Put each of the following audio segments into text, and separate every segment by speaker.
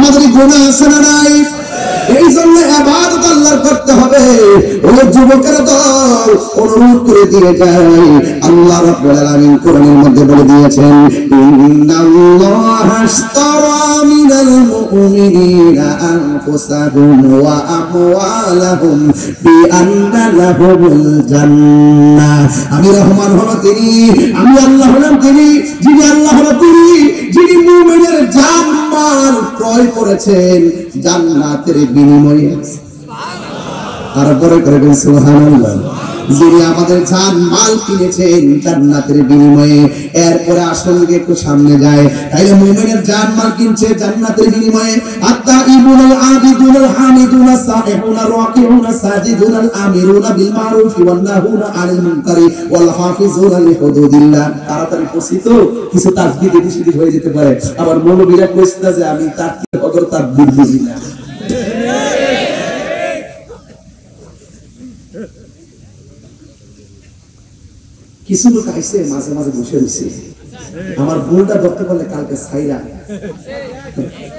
Speaker 1: আমাদের গুনাহ আছে না নাই? এই জন্য ইবাদত আল্লাহর করতে হবে। ওই যুবকের দল অনুরোধ করে দিয়ে যায়, আল্লাহ রাব্বুল আলামিন কোরআনের মধ্যে বলে দিয়েছেন, ইন্নাল্লাহা আশতারা মিনাল মুমিনিনা আনফুসাহুম ওয়া আমওয়ালাহুম বিআন্না লাহুমুল জান্নাহ। আমি রহমান হলো তিনি, আমি আল্লাহ হলাম তিনি, যিনি আল্লাহ হলো তিনি, যিনি মুমিনের জান মাল ক্রয় করেছেন জান্নাতের বিনিময়ে। তারপরে করে সুবহানাল্লাহ, যিনি আমাদের জান মাল কিনেছেন জান্নাতের বিনিময়ে। এরপরে আসল দিকে একটু সামনে যায়, তাইলে মুমিনের জান মাল কিনছে জান্নাতের বিনিময়ে। আত-তাইবুনাল আবিদুনাল হামিদুনাস সাইহুনার রাকিউনাস সাজিদুনাল আমিরুনা বিল মারুফি ওয়ান নাহুনা আনিল মুনকারি ওয়াল হাফিজুনা লিহুদুদিল্লাহ। তাড়াতাড়ি পৌঁছিত, কিছু তাসবিহ এদিক হয়ে যেতে পারে। আবার মৌলবীরা কইছে যে আমি তাকবীর হযর তাকবীর বুঝি না। কিছু লোক আইসে মাঝে মাঝে বসে রয়েছে, আমার ভুলটা ধরতে পারলে কালকে ছাইরা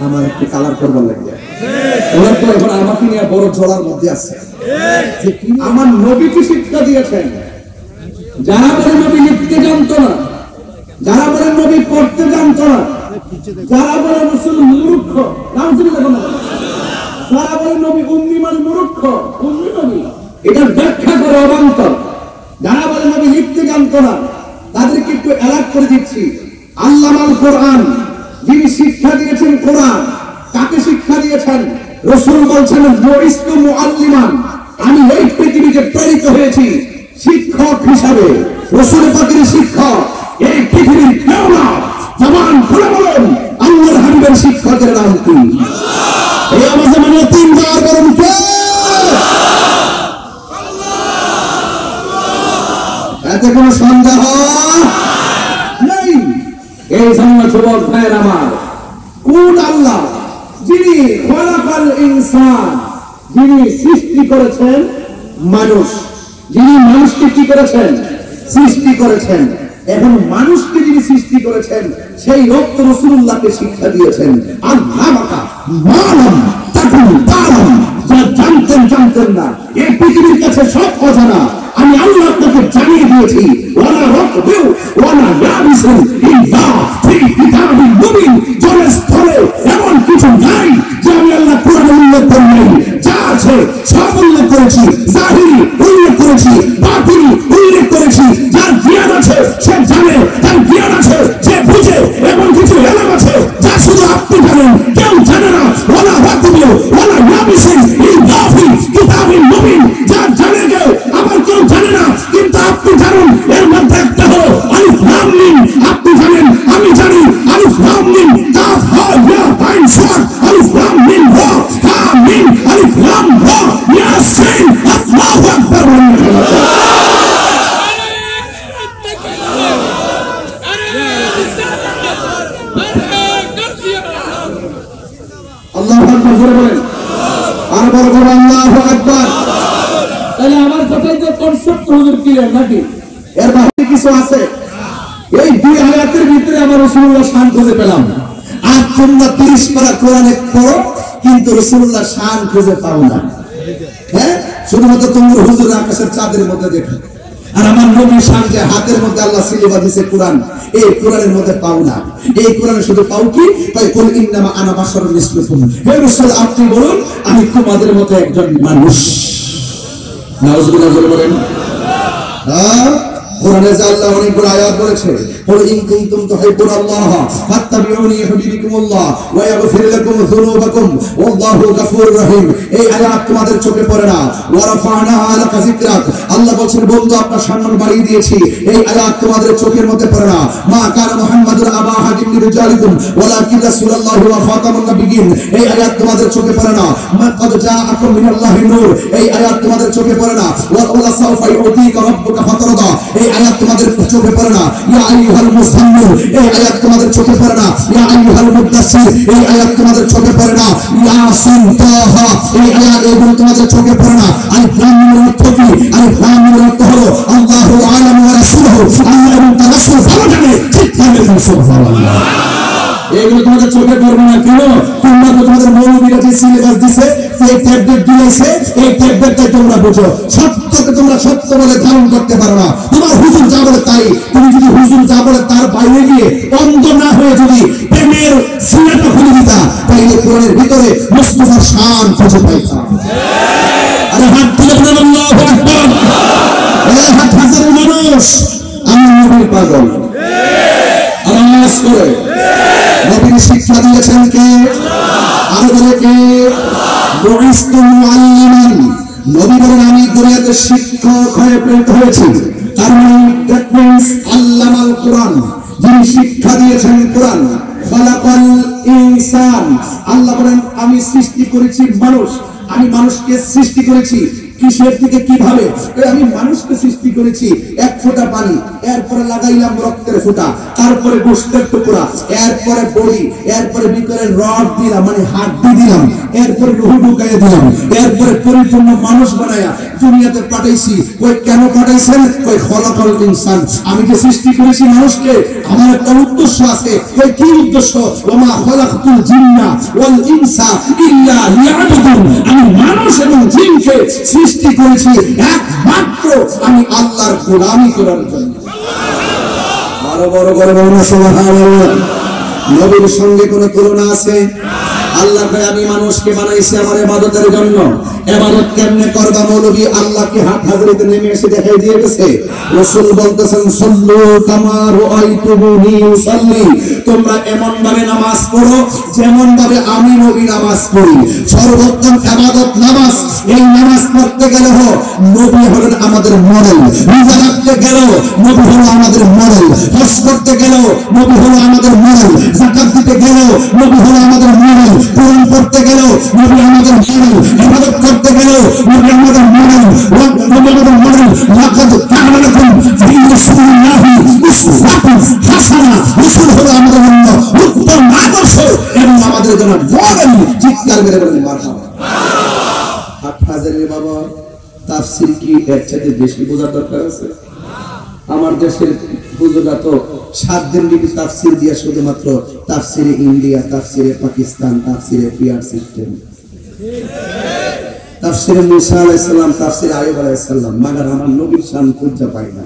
Speaker 1: আমার একটু কালার করবার লাগবে। ওরা তো এখন আমাকে নিয়ে বড় ঝড়ার মধ্যে আছে। আমার নবী কি শিক্ষা দিয়েছেন? যারা বলে নবী লিখতে জানতো না, যারা বলে নবী পড়তে জানতো না, যারা বলে রাসূল মূর্খ, যারা বলে নবী উম্মি মানে মূর্খ, উম্মি নবী, এটার ব্যাখ্যা করে অবান্তর। যারা বলে নবী লিখতে জানতো না, তাদেরকে একটু অ্যালার্ট করে দিচ্ছি। আল্লামাল কোরআন, যিনি শিক্ষা দিয়েছেন কোরআন, কাকে শিক্ষা দিয়েছেন? রাসূল বলছেন বুইস্তু মুআল্লিমান, আমি এই পৃথিবীতে প্রেরিত হয়েছি শিক্ষক হিসাবে। রাসূল পাকের শিক্ষক এই পৃথিবীর কেউ না। জবান খুলে বলুন, আল্লাহর হাবিবের শিক্ষকের নাম কি? এই আমার জামানে তিনবার বলুন কে? এতে কোনো সন্দেহ নেই। এই জন্য যুবক ভাইয়ের আমার, কোন আল্লাহ যিনি খলাকাল ইনসান, যিনি সৃষ্টি করেছেন মানুষ, যিনি মানুষকে কি করেছেন? সৃষ্টি করেছেন। এখন মানুষকে যিনি সৃষ্টি করেছেন সেই রক্ত রাসূলুল্লাহকে শিক্ষা দিয়েছেন। আল্লাহ মালাম তাকুন তালাম, যা জানতেন না, এই পৃথিবীর কাছে সব অজানা আমি আল্লাহ আপনাকে জানিয়ে দিয়েছি। ওয়ালা রাকবু ওয়ালা ইয়াবিসুন ইল্লা ফি কিতাবিন মুবিন, জলে স্থলে এমন কিছু নাই যে আমি আল্লাহ কোরআনে উল্লেখ করি নাই। যা আছে সব উল্লেখ করেছি, জাহিরি উল্লেখ করেছি, বাতিনি উল্লেখ করেছি। যার জ্ঞান আছে সে জানে, তার জ্ঞান আছে সে বুঝে। এমন কিছু এলাম আছে যা শুধু আপনি জানেন, কেউ জানে না। ওয়ালা রাকবু ওয়ালা ইয়াবিসুন ইল্লা ফি কিতাবিন মুবিন, যা জানে কেউ আবার কেউ জানে না, কিন্তু আপনি জানেন। এর মধ্যে একটা হলো আলিফ লাম মিম, আপনি জানেন আমি জানি। আলিফ লাম মিম কাফ হা ইয়া আইন সাদ, আলিফ লাম মিম রা হা মিম, আলিফ লাম রা ইয়াসিন। আল্লাহু আকবার। আল্লাহু আকবার জোরে বলেন, আর বড় বড় আল্লাহু আকবার। তাহলে আমার কথাই তো কনসেপ্ট হুজুর ক্লিয়ার নাকি? এর বাইরে কিছু আছে? এই দুই আয়াতের ভিতরে আমার রাসূলুল্লাহ শান খুঁজে পেলাম। আর তোমরা 30 পারা কোরআনে পড়ো কিন্তু রাসূলুল্লাহ শান খুঁজে পাও না। হ্যাঁ, শুধুমাত্র তোমরা হুজুর আকাশের চাঁদের মধ্যে দেখো। আর আমার নবীর শান যে হাতের মধ্যে আল্লাহ সিলেবা দিয়েছে কোরআন, এই কোরআনের মধ্যে পাও না। এই কোরআনে শুধু পাও কি? তাই কুল ইন্নামা আনা বাশারুন মিসলুকুম, হে রাসূল আপনি বলুন আমি তোমাদের মতো একজন মানুষ। নাউযুবিল্লাহ বলেন। কোরআনে যে আল্লাহ অনেকগুলো আয়াত বলেছে, কুল ইন কুনতুম তুহিব্বুনাল্লাহ ফাত্তাবিউনি ইউহিব্বুকুমুল্লাহ ওয়া ইয়াগফির লাকুম যুনুবাকুম ওয়াল্লাহু গফুরুর রহিম। এই আয়াত তোমাদের চোখে পড়ে না। ওয়া রাফা'না লাকা যিকরাক, আল্লাহ বলেন বন্ধু আপনার সম্মান বাড়িয়ে দিয়েছি। এই আয়াত তোমাদের চোখের মধ্যে পড়ে না। মা কানা মুহাম্মাদুর আবা আহাদিন মিন রিজালিকুম ওয়ালাকিন রাসূলুল্লাহি ওয়া খাতামুন নাবিয়্যিন, এই আয়াত তোমাদের চোখে পড়ে না। মা ক্বাদ জাআকুম মিনাল্লাহি নূর, এই আয়াত তোমাদের চোখে পড়ে না। ওয়া সাওফা ইউতিকা রাব্বুকা ফাতারদা, এই আয়াত তোমাদের চোখে পড়ে না। ইয়া আইয়ুহাল মুযাম্মিল, এই আয়াত তোমাদের চোখে পড়ে না। ইয়া আইয়ুহাল মুদাসসির, এই আয়াত তোমাদের চোখে পড়ে না। ইয়াসিন তাহা, এই আয়াত এগুলো তোমাদের চোখে পড়ে না। আলিফ লাম মিম অর্থ কি? আলিফ লাম মিম অর্থ হলো আল্লাহু আ'লামু ওয়া রাসূলুহু, আল্লাহ এবং তার রাসূল ভালো জানে। ঠিক তাহলে সুবহানাল্লাহ। এগুলো তোমাদের চোখে পড়বে না কেন? তোমরা তো তোমাদের মৌলবীরা যে সিলেবাস দিছে, এই ট্যাবলেট দিয়েছে, এই ট্যাবলেটটাই তোমরা বুঝো। সত্যকে তোমরা সত্য বলে ধারণ করতে পারো না। তোমার হুজুর যা বলে তাই। তুমি যদি হুজুর যা বলে তার বাইরে গিয়ে অন্ধ না হয়ে যদি প্রেমের সিনেমা খুলে দিতা, তাইলে কোরআনের ভিতরে মুস্তাফার শান খুঁজে পাইতাম। আরে হাত তুলে বলেন আল্লাহু আকবার। এই হাত হাজার মানুষ আমি নবীর পাগল আওয়াজ করে। নবীর শিক্ষা দিয়েছেন কে? আরো বলে কে? বুইস্তু মুআল্লিমান। নবী বলেন আমি দুনিয়াতে শিক্ষক হয়ে প্রেরিত হয়েছি। তার মানে দ্যাট মিন্স আল্লামাল কোরআন, যিনি শিক্ষা দিয়েছেন কোরআন। খালাকাল ইনসান, আল্লাহ বলেন আমি সৃষ্টি করেছি মানুষ। আমি মানুষকে সৃষ্টি করেছি কিসের থেকে কিভাবে? আমি মানুষকে সৃষ্টি করেছি এক ফোঁটা পানি, এরপরে লাগাইলাম রক্তের ফোঁটা, তারপরে গোশতের টুকরা, এরপরে বড়ি, এরপরে ভিতরে রড দিলাম মানে হাড্ডি দিলাম, এরপরে রুহ ঢুকাইয়া দিলাম, এরপরে পরিপূর্ণ মানুষ বানায়া দুনিয়াতে পাঠাইছি। কই কেন পাঠাইছেন? কই খলাকাল ইনসান, আমি যে সৃষ্টি করেছি মানুষকে আমার একটা উদ্দেশ্য আছে। কই কি উদ্দেশ্য? ওমা খলাকতুল জিন্না ওয়াল ইনসা ইল্লা লিয়াবুদুন। আমি মানুষ এবং জিনকে সৃষ্টি করেছি একমাত্র আমি আল্লাহর গোলামি করার জন্য। আরো বড় করে বলুন সুবহানাল্লাহ। নবীর সঙ্গে কোনো তুলনা আছে? আল্লাহ কয় আমি মানুষকে বানাইছি আমার ইবাদতের জন্য। ইবাদত কেমনে করবা? মৌলভী আল্লাহকে হাত হাজরিতে নেমে এসে দেখাই দিয়ে গেছে। রাসূল বলতেছেন সাল্লু কামা রাআইতুমুনি উসাল্লি, তোমরা এমন ভাবে নামাজ পড়ো যেমন ভাবে আমি নবী নামাজ পড়ি। সর্বোত্তম ইবাদত নামাজ। এই নামাজ পড়তে গেলে নবী হলেন আমাদের মডেল। রোজা রাখতে গেল নবী হলো আমাদের মডেল। হজ করতে গেল নবী হলো আমাদের মডেল। যাকাত দিতে গেল নবী হলো আমাদের মডেল। কোরআন পড়তে গেল নবী আমাদের মডেল। ইবাদত করতে গেল নবী আমাদের মডেল। নবী আমাদের মডেল। লাকাদ কানা লাকুম ফি রাসূলিল্লাহি উসওয়াতুন হাসানাহ। রাসূল হলো আমাদের জন্য উত্তম আদর্শ এবং আমাদের জন্য মডেল। চিৎকার মেরে বলেন মারহাবা। হাত হাজারের বাবা তাফসীর কি এর চাইতে বেশি বোঝার দরকার আছে? আমার দেশের হুজুররা তো 7 দিন লিপি তাফসীর দিয়া শুধুমাত্র তাফসীরে ইন্ডিয়া, তাফসীরে পাকিস্তান, তাফসীরে পিআর সিস্টেম, তাফসীরে মুসা আলাইহিস সালাম, তাফসীরে আইয়ুব আলাইহিস সালাম, মাগার আমার নবীর শান খুঁজে পাই না।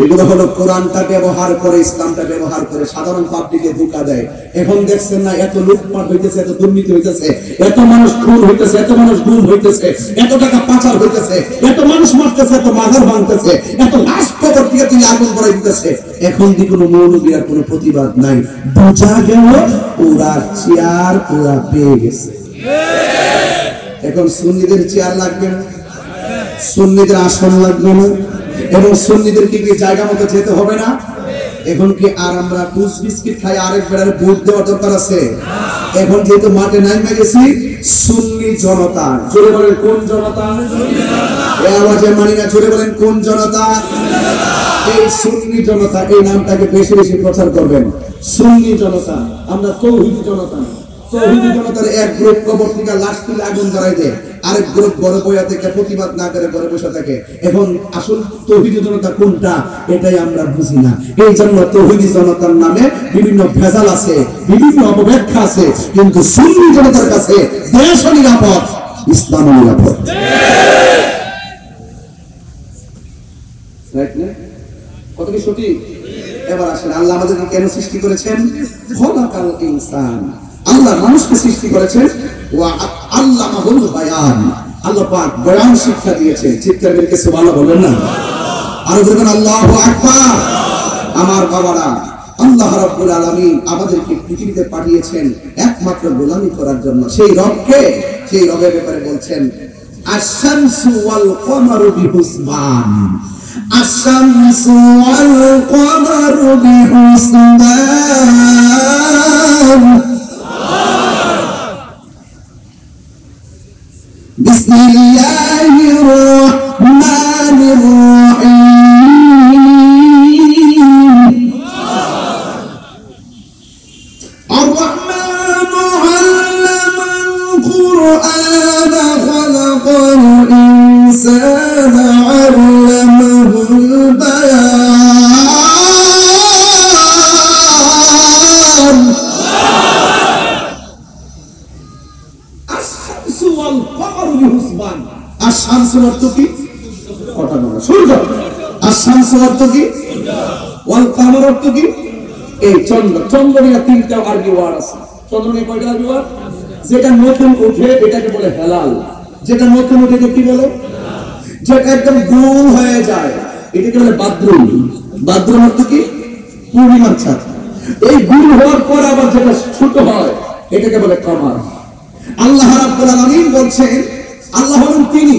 Speaker 1: এগুলো হলো কোরআনটা ব্যবহার করে, ইসলামটা ব্যবহার করে সাধারণ পাবলিকে ধোঁকা দেয়। এখন দেখছেন না এত লুটপাট হইতেছে, এত দুর্নীতি হইতেছে, এত মানুষ খুন হইতেছে, এত মানুষ গুম হইতেছে, এত টাকা পাচার হইতেছে, এত মানুষ মারতেছে, এত মাজার ভাঙতেছে, এত লাশ কবর থেকে তিনি আগুন করাই দিতেছে। এখন দি কোনো মৌলবী আর কোনো প্রতিবাদ নাই। বোঝা গেল ওরা চেয়ার ওরা পেয়ে গেছে। এখন সুন্নিদের চেয়ার লাগবে না, সুন্নিদের আসন লাগবে না, এবং সুন্নিদেরকে কি জায়গা মতো যেতে হবে না? এখন কি আর আমরা কুচ বিস্কিট খাই আরেক বেড়ার ভোট দেওয়ার দরকার আছে? এখন যেহেতু মাঠে নাইমে গেছি, সুন্নি জনতা, জোরে বলেন কোন জনতা? এই আওয়াজে মানি না, জোরে বলেন কোন জনতা? এই সুন্নি জনতা, এই নামটাকে বেশি বেশি প্রচার করবেন। সুন্নি জনতা, আমরা তৌহিদি জনতা না। তৌহিদি জনতার এক গ্রুপ কবর থেকে লাশ তুলে আগুন জ্বালাই দেয়, আরেক গ্রুপ বড় বইয়া থেকে প্রতিবাদ না করে ঘরে বসে থাকে। এখন আসল তৌহিদি জনতা কোনটা এটাই আমরা বুঝি না। এই জন্য তৌহিদি জনতার নামে বিভিন্ন ভেজাল আছে, বিভিন্ন অপব্যাখ্যা আছে, কিন্তু সুন্নি জনতার কাছে দেশ নিরাপদ, ইসলাম নিরাপদ। কত কি সঠিক? এবার আসেন, আল্লাহ আমাদেরকে কেন সৃষ্টি করেছেন? খলাকাল ইনসান, আল্লাহ মানুষকে সৃষ্টি করেছেন। ওয়া আল্লামাহুল বায়ান, আল্লাহ পাক বয়ান শিক্ষা দিয়েছেন। চিৎকার করে সুবহানাল্লাহ বলেন না? আর বলবেন আল্লাহু আকবার। আমার বাবারা, আল্লাহ রাব্বুল আলামিন আমাদেরকে পৃথিবীতে পাঠিয়েছেন একমাত্র গোলামি করার জন্য। সেই রবকে, সেই রবের ব্যাপারে বলছেন আশ-শামসু ওয়াল কমারু বিহুসবান, আশ-শামসু ওয়াল কমারু বিহুসবান। বিসমিল্লাহির রহমানির রহিম। আর-রহমানু আল্লামাল কুরআন খালাকাল ইনসানা আল্লামাহুল বায়ান। আশ-শামসু ওয়াল কমারু বিহুসবান। আশ-শামসু অর্থ কি? কথা বলো, সূর্য। আশ-শামসু অর্থ কি? ওয়াল কমারু অর্থ কি? এই চন্দ্র। চন্দ্র নিয়ে তিনটা আরবি ওয়ার্ড আছে। চন্দ্র নিয়ে কয়টা আরবি ওয়ার্ড? যেটা নতুন উঠে এটাকে বলে হেলাল। যেটা নতুন উঠে কি বলে? যেটা একদম গোল হয়ে যায় এটাকে বলে বাদরুম। বাদরুম অর্থ কি? পূর্ণিমার চাঁদ। এই গোল হওয়ার পর আবার যেটা ছোট হয় এটাকে বলে কমার। আল্লাহ রাব্বুল আলামিন বলছেন আল্লাহ হলেন তিনি,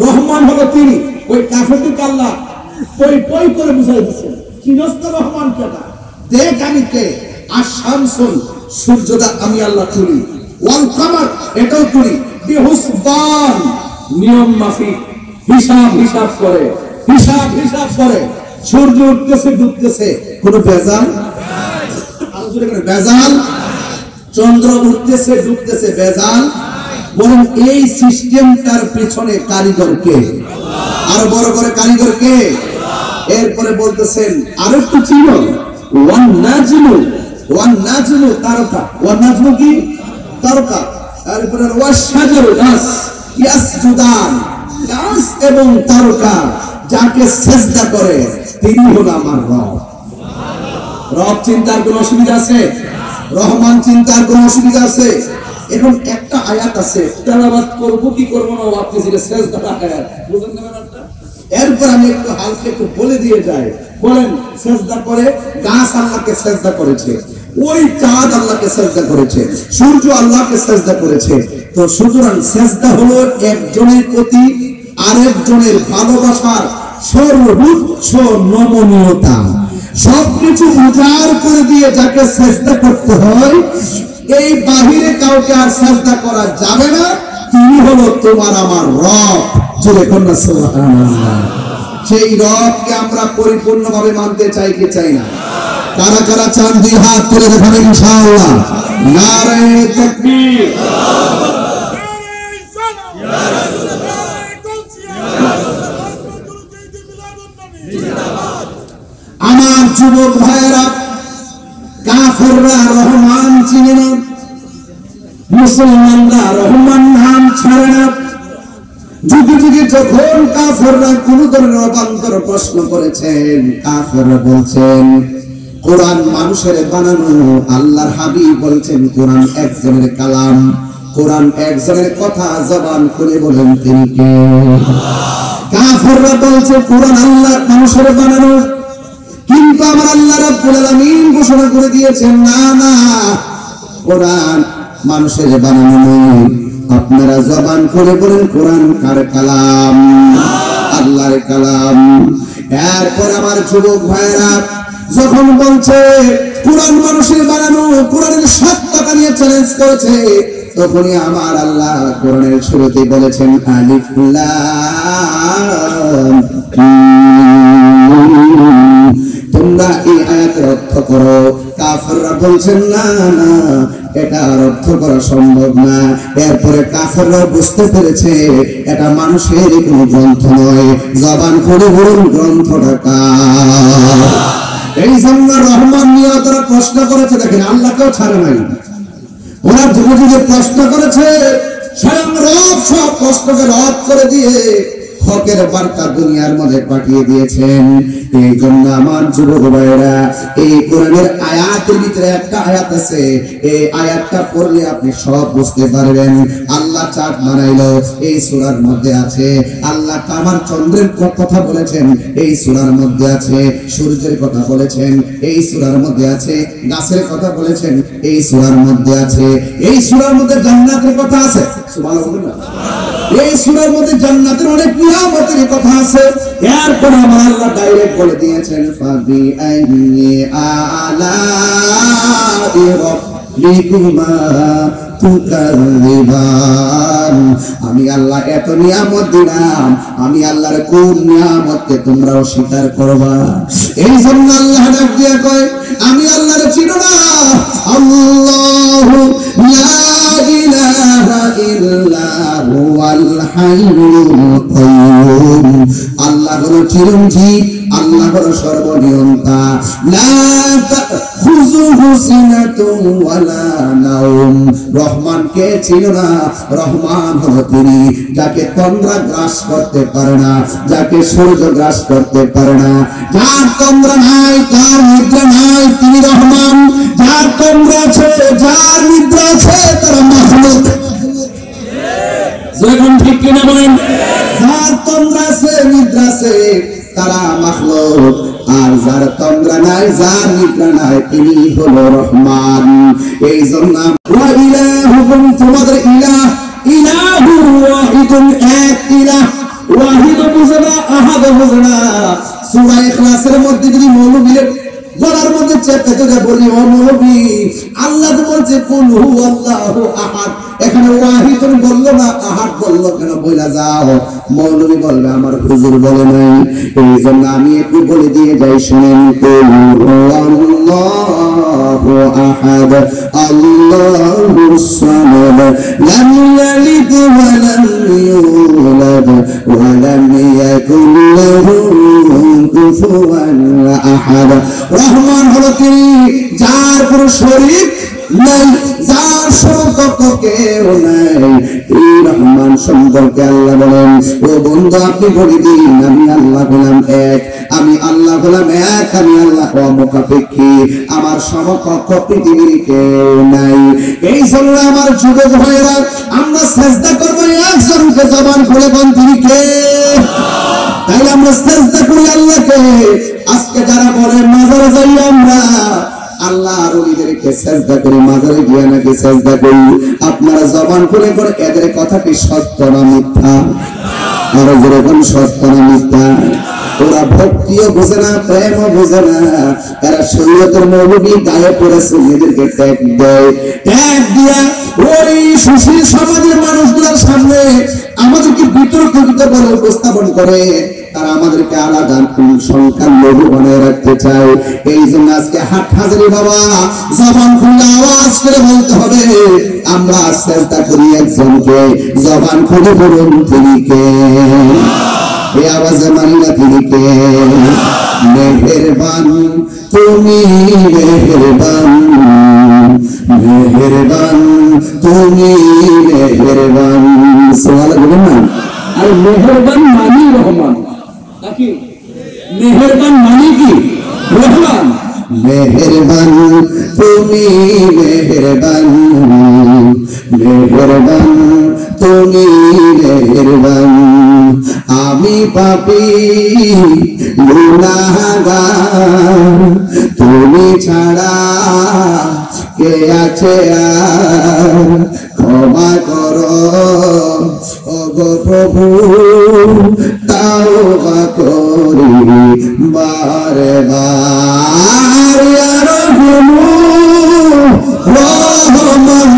Speaker 1: রহমান হলো তিনি। ওই কাফেরকে আল্লাহ পই পই করে বুঝাই দিচ্ছেন চিনস্ত রহমান কেটা, দেখ আমি কে। আশ-শামসুল সূর্যটা আমি আল্লাহ তুলি, ওয়াল কমার এটাও তুলি, বিহুসবান নিয়ম মাফিক, হিসাব করে, হিসাব করে। সূর্য উঠতেছে ডুবতেছে, কোনো ভেজাল? ভেজাল? চন্দ্র উঠতেছে ডুবতেছে, ভেজাল? বলেন এই সিস্টেমটার পেছনে কারিগর কে? আর বড় করে কারিগর কে? এরপরে বলতেছেন আর একটু ছিল ওয়ান নাজমু তারকা। ওয়ান নাজমু কি? তারকা। এরপরে ওয়াশ-শাজারু গাছ, ইয়াসজুদান গাছ এবং তারকা যাকে সিজদা করে তিনি হলো আমার রব। রব চিন্তার কোনো অসুবিধা আছে? রহমান চিন্তার কোনো অসুবিধা আছে? এখন একটা আয়াত আছে, তেলাওয়াত করব কি করব না আপনি যেটা সিজদা আয়াত বুঝেন না ব্যাপারটা। এরপর আমি একটু হালকা একটু বলে দিয়ে যাই। বলেন সিজদা করে গাছ আল্লাহকে সিজদা করেছে, ওই চাঁদ আল্লাহকে সিজদা করেছে, সূর্য আল্লাহকে সিজদা করেছে। তো সুতরাং সিজদা হলো একজনের প্রতি আরেকজনের ভালোবাসার সর্বোচ্চ নমনীয়তা। সবকিছু উজাড় করে দিয়ে যাকে সিজদা করতে হয়, এই বাহিরে কাউকে আর সিজদা করা যাবে না। তিনি হলো তোমার আমার রব। জোরে কন্যা সুবহানাল্লাহ। সেই রবকে আমরা পরিপূর্ণভাবে মানতে চাই কি চাই না? কারা কারা চান দুই হাত তুলে দেখাবেন ইনশাআল্লাহ। নারে তাকবীর। আমার যুবক ভাইয়েরা, কাফেররা রহমান চিনে না, মুসলমানরা রহমান নাম ছাড়ে না। যুগে যুগে যখন কাফেররা কোন ধরনের অবান্তর প্রশ্ন করেছেন, কাফেররা বলছেন কোরআন মানুষের বানানো, আল্লাহর হাবিব বলছেন কোরআন একজনের কালাম, কোরআন একজনের কথা, জবান খুলে বলেন তিনি কে? কাফেররা বলছে কোরআন আল্লাহ মানুষের বানানো, কিন্তু আমার আল্লাহ রাব্বুল আলামিন ঘোষণা করে দিয়েছেন না না, কোরআন মানুষের বানানো নয়। আপনারা জবান করে বলেন কোরআন কার কালাম? আল্লাহর কালাম। এরপর আমার যুবক ভাইরা যখন বলছে কোরআন মানুষের বানানো, কোরআনের সত্যতা নিয়ে চ্যালেঞ্জ করেছে, তখনই আমার আল্লাহ কোরআনের শুরুতে বলেছেন আলিফ লাম মিম। তোমরা এই আয়াতের অর্থ করো। কাফেররা বলছেন না না, এটা অর্থ করা সম্ভব না। এরপরে কাফেররা বুঝতে পেরেছে এটা মানুষের কোনো গ্রন্থ নয়। জবান করে বলুন গ্রন্থটা কার? এই জন্য রহমান নিয়ে তারা প্রশ্ন করেছে। দেখেন আল্লাহকেও ছাড়ে নাই, ওরা যুগে যুগে প্রশ্ন করেছে, স্বয়ং রব সব প্রশ্নকে রদ করে দিয়ে হকের বার্তা দুনিয়ার মধ্যে পাঠিয়ে দিয়েছেন। এই জন্য আমার যুবক ভাইরা, এই কোরআনের আয়াতের ভিতরে একটা আয়াত আছে, এই আয়াতটা পড়লে আপনি সব বুঝতে পারবেন। আল্লাহ চাঁদ বানাইলো, এই সূরার মধ্যে আছে। আল্লাহ কামার চন্দ্রের কথা বলেছেন, এই সূরার মধ্যে আছে। সূর্যের কথা বলেছেন, এই সূরার মধ্যে আছে। গাছের কথা বলেছেন, এই সূরার মধ্যে আছে। এই সূরার মধ্যে জান্নাতের কথা আছে। সুবহানাল্লাহ। এই সূরার মধ্যে জান্নাতের অনেক নিয়ামতের কথা আছে। এরপর আমার আল্লাহ ডাইরেক্ট বলে দিয়েছেন ফাবি আইনি আলা'i রাব্বিকুমা তুকাযিবান। আমি আল্লাহ এত নিয়ামত দিলাম, আমি আল্লাহর কোন নিয়ামতকে তোমরা অস্বীকার করবা? এই জন্য আল্লাহ ডাক দিয়ে কয় আমি আল্লাহর চিনো না? আল্লাহু লা ইলাহা ইল্লা হুয়াল হাইয়ুল কাইয়্যুম। আল্লাহ আল্লাহ হলো চিরঞ্জীব, আল্লাহ হলো সর্বনিয়ন্তা। লা তাখুযুহু সিনাতুন ওয়ালা নাওম। রহমানকে চিনো না? রহমান হলো তিনি যাকে তন্দ্রা গ্রাস করতে পারে না, যাকে সূর্য গ্রাস করতে পারে না। যার তন্দ্রা নাই, যার নিদ্রা নাই, তিনি রহমান। যার তন্দ্রা আছে, যার নিদ্রা আছে, তারা মাখলুক। যখন ঠিক কিনা বলেন? যার তন্দ্রা আছে, নিদ্রা আছে, তারা মাখলুক। আর যার তন্দ্রা নাই, যার নিদ্রা নাই, তিনি হলো রহমান। এই জন্য ওয়া ইলাহুকুম, তোমাদের ইলাহ, ইলাহু ওয়াহিদুন, এক ইলাহ। ওয়াহিদ বুঝে না, আহাদ বুঝে না। সূরা ইখলাসের মধ্যে যদি মৌলবীর গলার মধ্যে চেপে ধরে বলি, ও মৌলবী, আল্লাহ তো বলছে কুল হু আল্লাহু আহাদ, এখানে ওয়াহিদুন বললো না, আহাদ বললো কেন? বইলা যাও। মৌলবী বলবে আমার হুজুর বলে নাই। এই জন্য আমি একটু বলে দিয়ে যাই, শুনেন। কুল হু আল্লাহু আহাদ আল্লাহুস সামাদ লাম ইয়ালিদ ওয়া লাম ইউলাদ ওয়া লাম ইয়াকুল লাহু কুফুয়ান আহাদ। রহমান হলো তিনি যার কোনো শরীক নাই, যার সম্পর্ক কেউ নাই। এই রহমান সম্পর্কে আল্লাহ বলেন, ও বন্ধু আপনি বলে দিন আমি আল্লাহ হলাম এক, আমি আল্লাহ হলাম এক, আমি আল্লাহ অমুখাপেক্ষী, আমার সমকক্ষ পৃথিবীর কেউ নাই। এই জন্য আমার যুবক ভাইরা, আমরা সেজদা করবো একজনকে, জবান খুলে বল তিনি কে? তাই আমরা সেজদা করি আল্লাহকে। আজকে যারা বলে মাজারে যাই আমরা, আল্লাহর ওলিদেরকে সেজদা করি, মাজারে গিয়ে নাকি সেজদা করি। আপনারা জবান খুলে করে এদের কথা কি সত্য না মিথ্যা? আরো যেরকম সত্য না মিথ্যা? ওরা ভক্তিও বোঝে না, প্রেমও বোঝে না। এরা শরীয়তের মৌলবী গায়ে পড়েছে, নিজেদেরকে ট্যাগ দেয়। ট্যাগ দিয়া ওই সুশীল সমাজের মানুষগুলোর সামনে আমাদেরকে বিতর্কিত বলে উপস্থাপন করে। তারা আমাদেরকে আলাদা সংখ্যার লঘু বানিয়ে রাখতে চায়। এই জন্য আজকে হাট হাজারি বাবা, জবান খুলে আওয়াজ করে বলতে হবে, আমরা চেষ্টা করি একজনকে, জবান খুলে বলুন তিনি কে? এই আওয়াজে মানি না তিনি কে? মেহেরবান তুমি, মেহেরবান, মেহেরবান তুমি, মেহেরবান। সুবহানাল্লাহ বলেন না? আর মেহেরবান মানি রহমান নাকি? মেহেরবান মানি কি? রহমান। মেহেরবান তুমি, মেহেরবান, মেহেরবান তুমি, মেহেরবান। আমি পাপী গুনাহগার, তুমি ছাড়া কে আছে আর? ক্ষমা করো ওগো প্রভু, তাওবা করি বারে বার। ইয়া রহমু রহমান,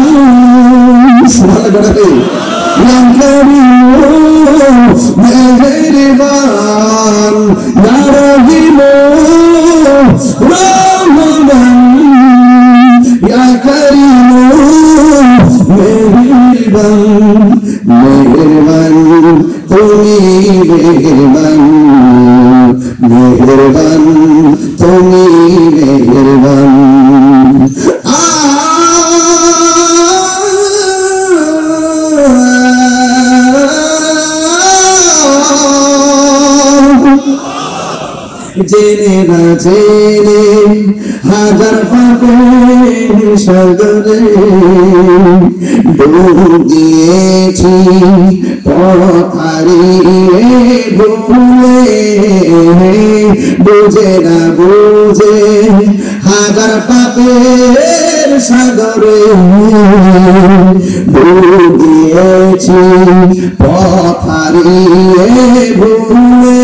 Speaker 1: সুবহানাল্লাহ। ইয়া কারীমু মেহেরবান, ইয়া রহিমু রহমান, ইয়া কারীমু মেহেরবান, মেহেরবান তুমি, মেহেরবান, মেহেরবান তুমি, মেহেরবান। জেনে না জেনে হাজার পাপের সাগরে ডুব দিয়েছি, পথ হারিয়ে ভুলে, বুঝে না বুঝে হাজার পাপের সাগরে ডুব দিয়েছি, পথ হারিয়ে ভুলে।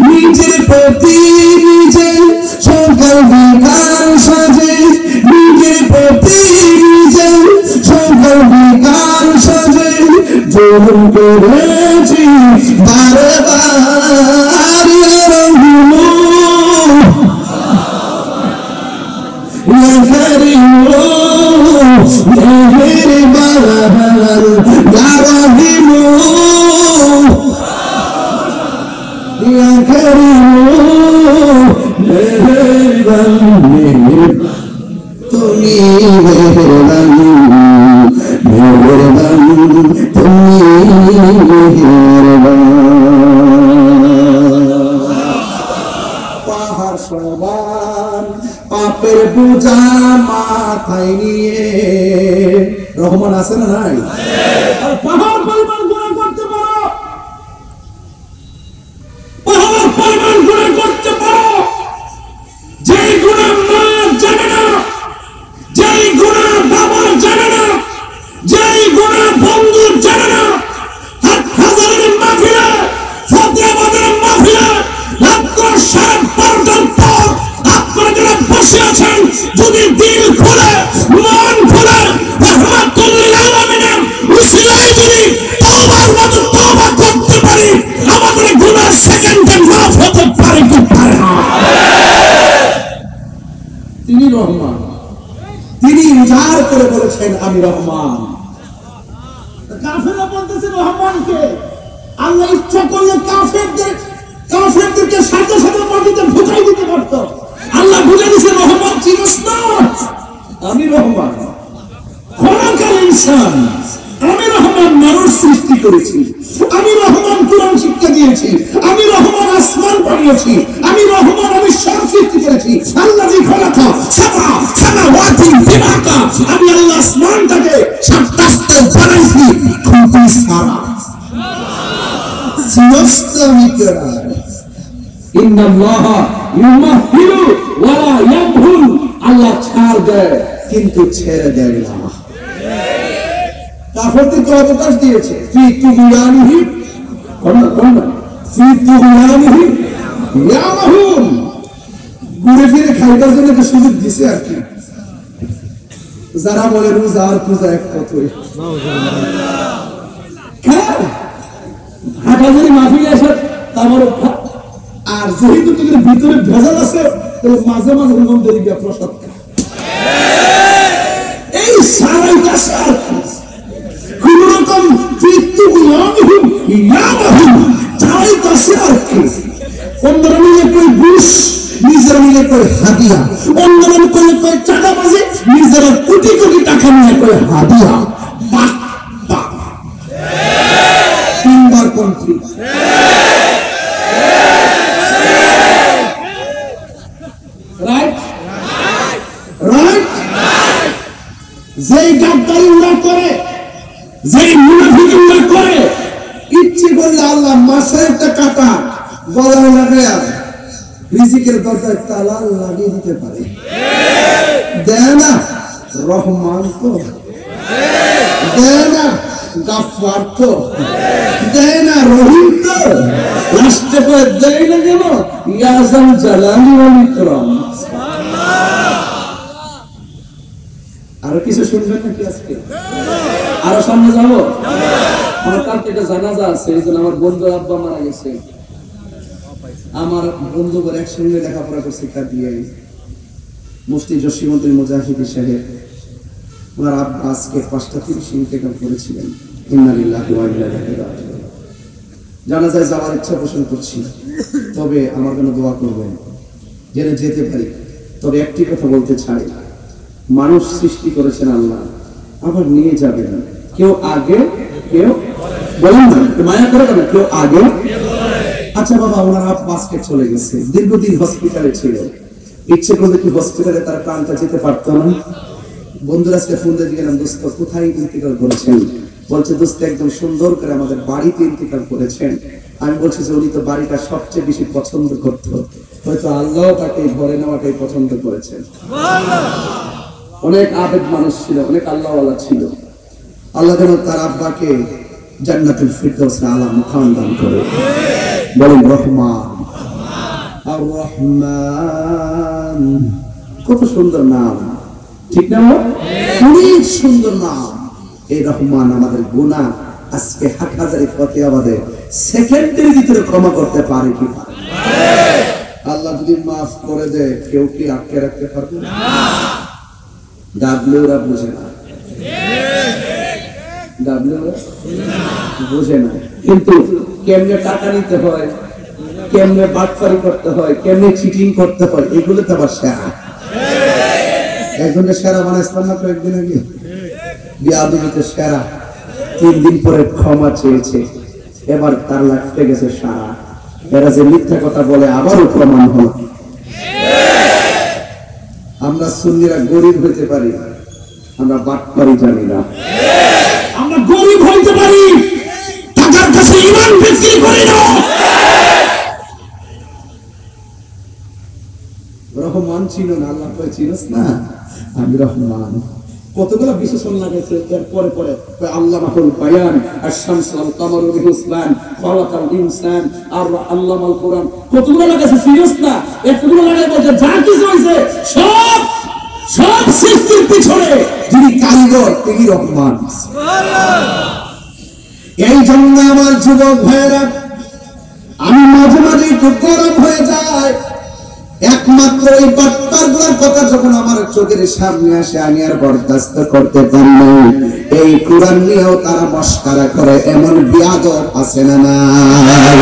Speaker 1: নিজের প্রতি নিজে সকাল বিকাল সাজে, নিজের প্রতি নিজে সকাল বিকাল সাজে, জুলুম করেছি বারে বার। ইয়া রহিমু ইয়া কারীমু মেহেরবান, ইয়া রহিমু রহমান আছে না নাই? আর পাহাড় পরিমাণ গুনাহ করতে পারো, পাহাড় পরিমাণ গুনাহ করতে পারো, যেই গুনাহ মা জানে না, যেই গুনাহ বাবা জানে না, যেই গুনাহ বন্ধু জানে না, হাজারের মাহফিলে ফতেহাবাদের মাহফিলে রাত 12:30টার পর আপনারা যারা বসে আছেন যদি দিল খুলে মন খুলে রাহমাতুল্লিল আলামিনের উসিলায় যদি তওবার মতো তওবা করতে পারি আমাদের গুনাহ সেকেন্ডে মাফ হতে পারে কি পারে না? তিনি রহমান, তিনি উজাড় করে বলেছেন আমি রহমান। কাফেররা বলতেছে রহমানকে, আল্লাহ ইচ্ছা করলে কাফেরদেরকে সাথে সাথে মাটিতে ঢুকাই দিতে পারত। আল্লাহ বুঝে দিয়েছে রহমান চিনস না, আমি রহমান। খলাকাল ইনসান, আমি রহমান মানুষ সৃষ্টি করেছি, আমি রহমান কুরআন শিক্ষা দিয়েছি, আমি রহমান আসমান বানিয়েছি, আমি রহমান আমি সব সৃষ্টি করেছি। আল্লাযী খলাকা সাবআ সামাওয়াতি তিবাকা, আমি আল্লাহ আসমানটাকে সাতটা বানাইছি খুঁটি ছাড়া। আল্লাহ ছাড় দেয় কিন্তু ছেড়ে দেয় না। কাফেরদেরকে অবকাশ দিয়েছে, ঘুরে ফিরে খাইবার জন্য একটা সুযোগ দিছে আর কি। যারা বলে রোজা আর পূজা এক কথাই, হাটাজারি মাহফিলে এসে তারপর আর যেহেতু তোদের ভিতরে ভেজাল আছে তাহলে মাঝে মাঝে মন্দিরে গিয়ে প্রসাদ খা, এই সারাই কাছে আর কোন রকম তাই কাছে আর কি। অন্যরা মিলে কই ঘুষ, নিজেরা মিলে কই হাদিয়া, অন্যরা মিলে কই চাঁদাবাজি, নিজেরা কোটি কোটি টাকা নিয়ে কই হাদিয়া। বাহ বাহ, তিনবার কন্ট্রি রাইট রাইট। যেই গাদ্দারি উড়া করে, যেই মুনাফিকি উড়া করে, ইচ্ছে করলে আল্লাহ মাসে একটা কাটা গলায় লাগায়া রিজিকের দরজায় তালা লাগিয়ে দিতে পারে। দেয় না রহমান তো, দেয় না গাফফার তো, দেয় না রহিম তো, লাস্টে করে দেয় না কেন ইয়া যাল জালালি ওয়াল ইকরাম। আরো কিছু শুনবেন নাকি আজকে? আরো সামনে যাবো? আমার কালকে একটা জানাজা আছে, এই জন্য আমার বন্ধুর আব্বা মারা গেছে। আমার বন্ধুদের একসঙ্গে লেখাপড়া করছে কাদিয়ে, মুফতি জসিমউদ্দিন মুজাহিদি সাহেব। ওনার আব্বা আজকে 5:30 ইন্তেকাল করেছিলেন। ইন্না লিল্লাহি ওয়া ইন্না ইলাইহি রাজিউন। জানাজায় যাওয়ার ইচ্ছা পোষণ করছি, তবে আমার জন্য দোয়া করবেন যেন যেতে পারি। তবে একটি কথা বলতে চাই, মানুষ সৃষ্টি করেছেন আল্লাহ, আবার নিয়ে যাবেন। কেউ আগে কেউ বলেন না, মায়া করে না, কেউ আগে। আচ্ছা বাবা, ওনার আব্বা আজকে চলে গেছে, দীর্ঘদিন হসপিটালে ছিল, ইচ্ছে করলে কি হসপিটালে তার প্রাণটা যেতে পারতো না? বন্ধুরা আজকে ফোন দিয়ে গেলাম, দোস্ত কোথায় ইন্তেকাল করেছেন? বলছে দোস্ত একদম সুন্দর করে আমাদের বাড়িতে ইন্তেকাল করেছেন। আমি বলছি যে উনি তো বাড়িটা সবচেয়ে বেশি পছন্দ করত, হয়তো আল্লাহ তাকে ঘরে নেওয়াটাই পছন্দ করেছেন। অনেক আবেদ মানুষ ছিল, অনেক আল্লাহওয়ালা ছিল। আল্লাহ যেন তার আব্বাকে জান্নাতুল ফিরদাউস আলা মুকাম দান করে। বলেন রহমান আর রহমান, কত সুন্দর নাম, ঠিক না? অনেক সুন্দর নাম এই রহমান। আমাদের গুনাহ আজকে হাটহাজারী ফতেহাবাদে সেকেন্ডের ভিতরে ক্ষমা করতে পারে কি পারে? আল্লাহ যদি মাফ করে দেয়, কেউ কি আটকে রাখতে পারবে না? ডাবলুরা বুঝে না, ডাবলুরা বুঝে না, কিন্তু কেমনে টাকা নিতে হয়, কেমনে বাটপারি করতে হয়, কেমনে চিটিং করতে হয়, এগুলো তো আবার সেরা। একজনের সেরা বানাইছিলাম না কয়েকদিন আগে, বিয়াদবিতে সেরা। 3 দিন পরে ক্ষমা চেয়েছে, এবার তার লাগতে গেছে সারা। এরা যে মিথ্যা কথা বলে আবারও প্রমাণ হল। আমরা সুন্নিরা গরিব হইতে পারি, আমরা বাটপারি জানি না, আমরা গরিব হইতে পারি, টাকার কাছে ঈমান বিক্রি করি না। রহমান ছিল না, আল্লাহ কয় চিনস না আমি রহমান। কতগুলো বিশেষণ লাগাইছে এর পরে পরে, আল্লামাহুল বায়ান, আশ-শামস ওয়াল কামারু বিহুসবান, খালাকাল ইনসান, আর আল্লামাল কোরআন, কতগুলো লাগাইছে চিনস না। এতগুলো লাগাই বলতে যা কিছু হইছে সব সব সৃষ্টির পিছনে যিনি কারিগর তিনি রহমান। এই জন্য আমার যুবক ভাইয়েরা, আমি মাঝে মাঝে একটু গরম হয়ে যায়, একমাত্র এই বাটপারগুলোর কথা যখন আমার চোখের সামনে আসে আমি আর বরদাস্ত করতে পারি না। এই কোরআন নিয়েও তারা মস্কারা করে, এমন বিয়াদব আছে না নাই?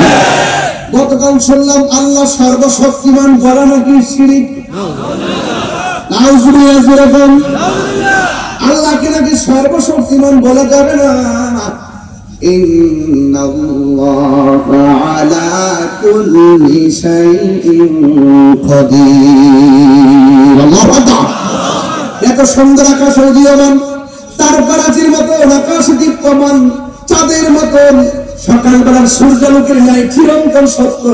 Speaker 1: গতকাল শুনলাম আল্লাহ সর্বশক্তিমান বলা নাকি শিরিক। আল্লাহকে নাকি সর্বশক্তিমান বলা যাবে না। ইন্নাল্লাহা আলা কুল্লি শাইইন কাদির। আল্লাহু আকবার। এত সুন্দর আকাশ উদীয়মান, তারকারাজির মতো আকাশ দীপ্যমান, চাঁদের মতন সকালবেলার সূর্যালোকের ন্যায় চিরন্তন সত্য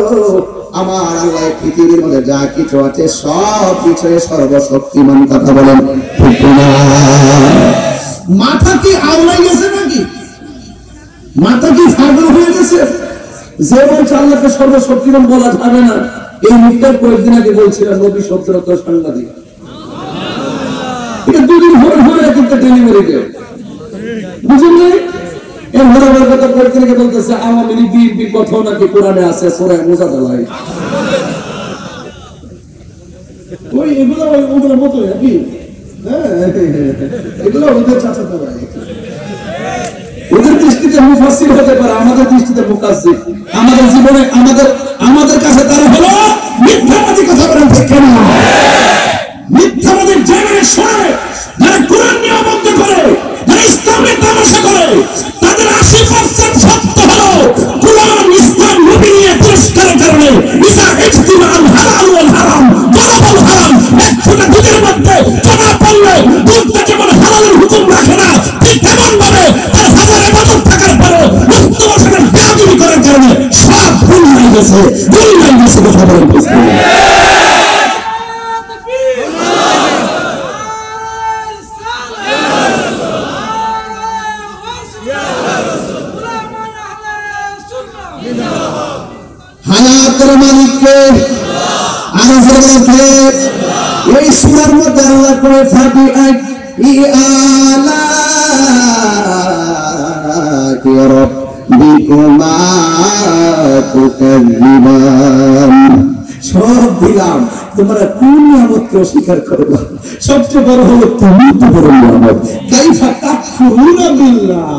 Speaker 1: আমার আল্লাহ পৃথিবীর মধ্যে যা কিছু আছে সব কিছুই সর্বশক্তিমান। কথা বলেন ঠিক না? মাথা কি আওলাই গেছে নাকি? মাথা কি পাগল হয়ে গেছে? যে বলছে আল্লাহকে সর্বশক্তিমান বলা যাবে না, এই মুখটা কয়েকদিন আগে বলছিলাম নবী শব্দের অর্থ সাংঘাতিক। এটা দুদিন হয়ে কিন্তু ডেলিভারিতে বুঝলেন না? এর হরবার কথা কয়েকদিন আগে বলতেছে আওয়ামী লীগ বিএনপি কথা নাকি কোরআনে আছে সূরা মুজাদালায়। ওই এগুলো ওগুলোর মতো নাকি? হ্যাঁ, এগুলো ওদের চাচাতো ভাই। ওদের দৃষ্টিতে মুফাসসির হতে পারে, আমাদের দৃষ্টিতে মুকাজ্জিব। আমাদের জীবনে আমাদের কাছে তারা হলো মিথ্যাবাদী। কথা বলেন ঠিক না? মিথ্যাবাদী জেনে শুনে যারা কোরআন নিয়ে অবদ্ধ করে, যারা ইসলামের তামাশা করে, তাদের 80% সত্য হলো কোরআন ইসলাম নবী নিয়ে পুরস্কারের কারণে ইসা ইজতিমা আল হালাল ওয়াল হারাম গলাবল হারাম। এক ফোঁটা দুধের মধ্যে জমা পড়লে দুধটা যেমন হালালের হুকুম রাখে না, ঠিক তেমন ভাবে তার হাজার ইবাদত থাকার পরেও মুক্ত বসনের বেয়াদবি করার কারণে সব ভুল হয়ে গেছে, ভুল হয়ে গেছে। কথা বলেন ঠিক না? হায়াতের মালিককে আর জগতে এই সূরার মধ্যে আল্লাহ করে থাকি আলা কি রাব্বিকুমা তুকাযিবান। সব দিলাম, তোমরা কোন নিয়ামতকে অস্বীকার করবে? সবচেয়ে বড় হলো তুমি তো বড় নিয়ামত। কাইফা তাকফুরুনা বিল্লাহ,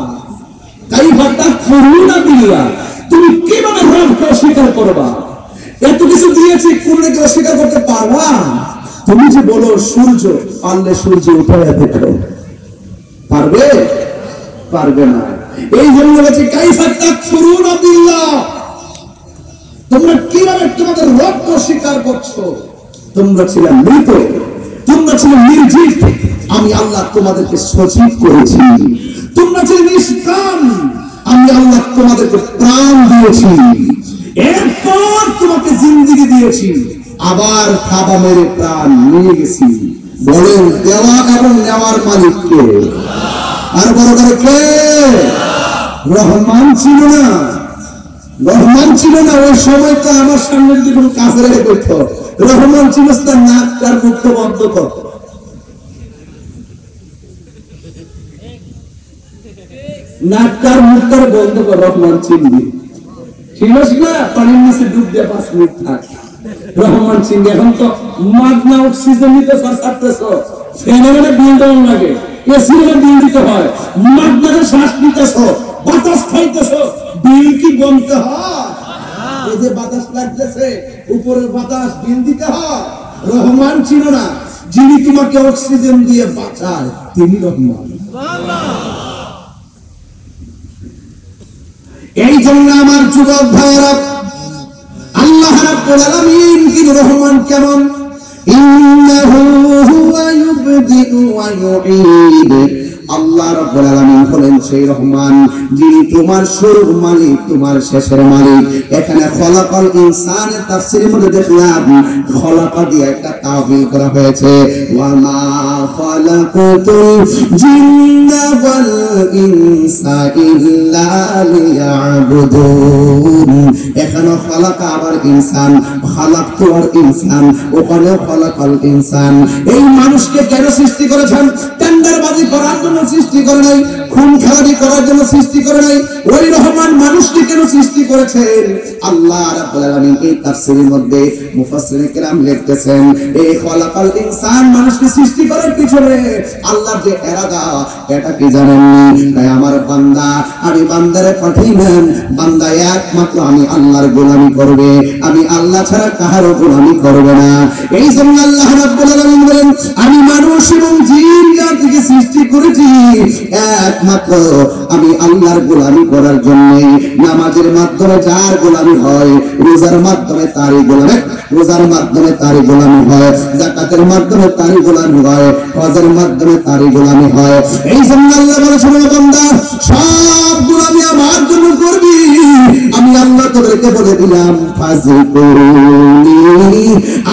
Speaker 1: কাইফা তাকফুরুনা বিল্লাহ। তুমি কিভাবে রবকে অস্বীকার করবা? এত কিছু দিয়েছি, কোনটাকে অস্বীকার করতে পারবা? তুমি যে বলো সূর্য, পারলে সূর্য উঠায় দেখো, পারবে? পারবে না। এই জন্য বলছি কাইফা তাকফুরুনা বিল্লাহ, তোমরা কিভাবে তোমাদের রবকে অস্বীকার করছো? তোমরা ছিলে মৃত, তোমরা ছিলে নির্জীব, আমি আল্লাহ তোমাদেরকে সজীব করেছি। তোমরা ছিলে নিষ্প্রাণ, আমি আল্লাহ তোমাদেরকে প্রাণ দিয়েছি। এরপর তোমাকে জিন্দেগি দিয়েছি, আবার খাবা মেরে প্রাণ নিয়ে গেছি। বলেন দেওয়া এবং নেওয়ার মালিক কে? আর বড় করে কে? রহমান ছিল না? রহমান ছিল না ওই সময়টা আমার সামনে যদি কোনো কাফের করতো, রহমান ছিল তার নাক তার মুক্ত বন্ধ করত। নাকটার মুখটার বন্ধ কর, রহমান চিনবি। ছিলস না পানির নিচে ডুব দিয়ে 5 মিনিট থাক, রহমান চিনবি। এখন তো মাগনা অক্সিজেন নিতে ছাড়তেছ, ফ্যানে বিল দেওয়া লাগে, এসি বিল দিতে হয়, মাগনাকে শ্বাস নিতেছ, বাতাস খাইতেছ, বিল কি বলতে হয়? এই যে বাতাস লাগতেছে উপরের বাতাস, বিল দিতে হয়। রহমান ছিল না, যিনি তোমাকে অক্সিজেন দিয়ে বাঁচায় তিনি রহমান। এই জন্য আমার যুবক ভাইয়েরা, আল্লাহ রাব্বুল আলামিন কি রহমান কেমন? ইন্নাহু হুয়া ইউবদিউ ওয়া ইউঈদ। আল্লাহ রাব্বুল আলামিন হলেন সেই রহমান যিনি তোমার শুরুর মালিক, তোমার শেষের মালিক। এখানে খলাকাল ইনসানের তাফসীরের মধ্যে দেখলাম খলাকা দিয়ে একটা তাওয়িল করা হয়েছে, ওয়া মা খালাকাতুল জিন্না ওয়াল ইনসা ইল্লা লিয়াবুদুন। এখানে খলাকা আবার ইনসান, খালাকতু আর ইনসান, ওখানে খলাকাল ইনসান। এই মানুষকে কেন সৃষ্টি করেছেন? টেন্ডারবাজি করার জন্য সৃষ্টি করে নাই, খুন খারাপি করার জন্য সৃষ্টি করে নাই। ওই রহমান মানুষকে কেন সৃষ্টি করেছেন? আল্লাহ রাব্বুল আলামিন এই তাফসীরের মধ্যে মুফাসসিরিন কেরাম লিখতেছেন এই খলাকাল ইনসান মানুষকে সৃষ্টি করার পিছনে আল্লাহর যে ইরাদা এটা কি জানেননি? তাই আমার বান্দা, আমি বান্দারে পাঠাইলাম, বান্দা একমাত্র আমি আল্লাহর গোলামি করবে, আমি আল্লাহ ছাড়া কারো গোলামি করবে না। এই জন্য আল্লাহ রাব্বুল আলামিন বলেন আমি মানুষ এবং জিন জাতিকে সৃষ্টি করেছি একমাত্র আমি আল্লাহর গোলামি করার জন্য। নামাজের মাধ্যমে যার গোলামি হয়, রোজার মাধ্যমে তারই গোলামি, রোজার মাধ্যমে তারই গোলামি হয়, যাকাতের মাধ্যমে তারই গোলামি হয়, হজের মাধ্যমে তারই গোলামি হয়। এই জন্য আল্লাহ বলে শোনো বান্দা, সব গোলামি আমার জন্য করবি। আমি আল্লাহ তোদেরকে বলে দিলাম ফাযকুরুনি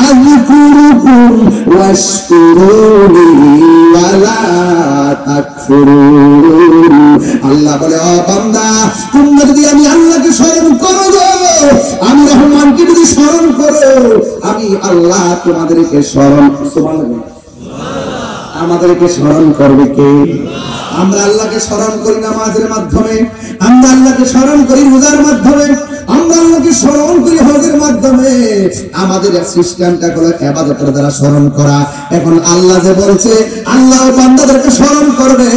Speaker 1: আযকুরুকুম ওয়াশকুরুনি ওয়ালা তাকফুরুন। আল্লাহ বলে ও বান্দা, তোমরা যদি আমি আল্লাহকে স্মরণ করো, আমি রহমানকে যদি স্মরণ করো, আমি আল্লাহ তোমাদেরকে স্মরণ, সুবহানাল্লাহ, আমাদেরকে স্মরণ করবে কে? আমরা আল্লাহকে স্মরণ করি নামাজের মাধ্যমে, আমরা আল্লাহকে স্মরণ করি রোজার মাধ্যমে, আমরা আল্লাহকে স্মরণ করি হজের মাধ্যমে। আমাদের সিস্টেমটা হলো ইবাদতের দ্বারা স্মরণ করা। এখন আল্লাহ যে বলছে আল্লাহ বান্দাদেরকে স্মরণ করবে,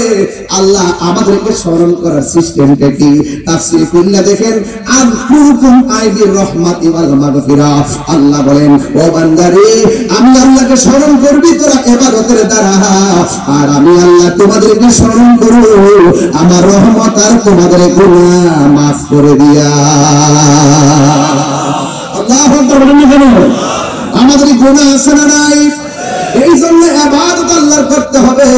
Speaker 1: আল্লাহ আমাদেরকে স্মরণ করার সিস্টেমটা কি? তাফসীর করলে দেখেন আযকুরুকুম আইবির রাহমাতি ওয়াল মাগফিরাহ। আল্লাহ বলেন ও বান্দারে, আমি আল্লাহকে স্মরণ করবি তোরা ইবাদতের দ্বারা, আর আমি আল্লাহ তোমাদেরকে স্মরণ করব আমার রহমত আর তোমাদের গুনাহ মাফ করে দিয়া। আল্লাহু আকবার বলেন কেন? আমাদের গুনাহ আছে না নাই? এই জন্য ইবাদত আল্লাহর করতে হবে।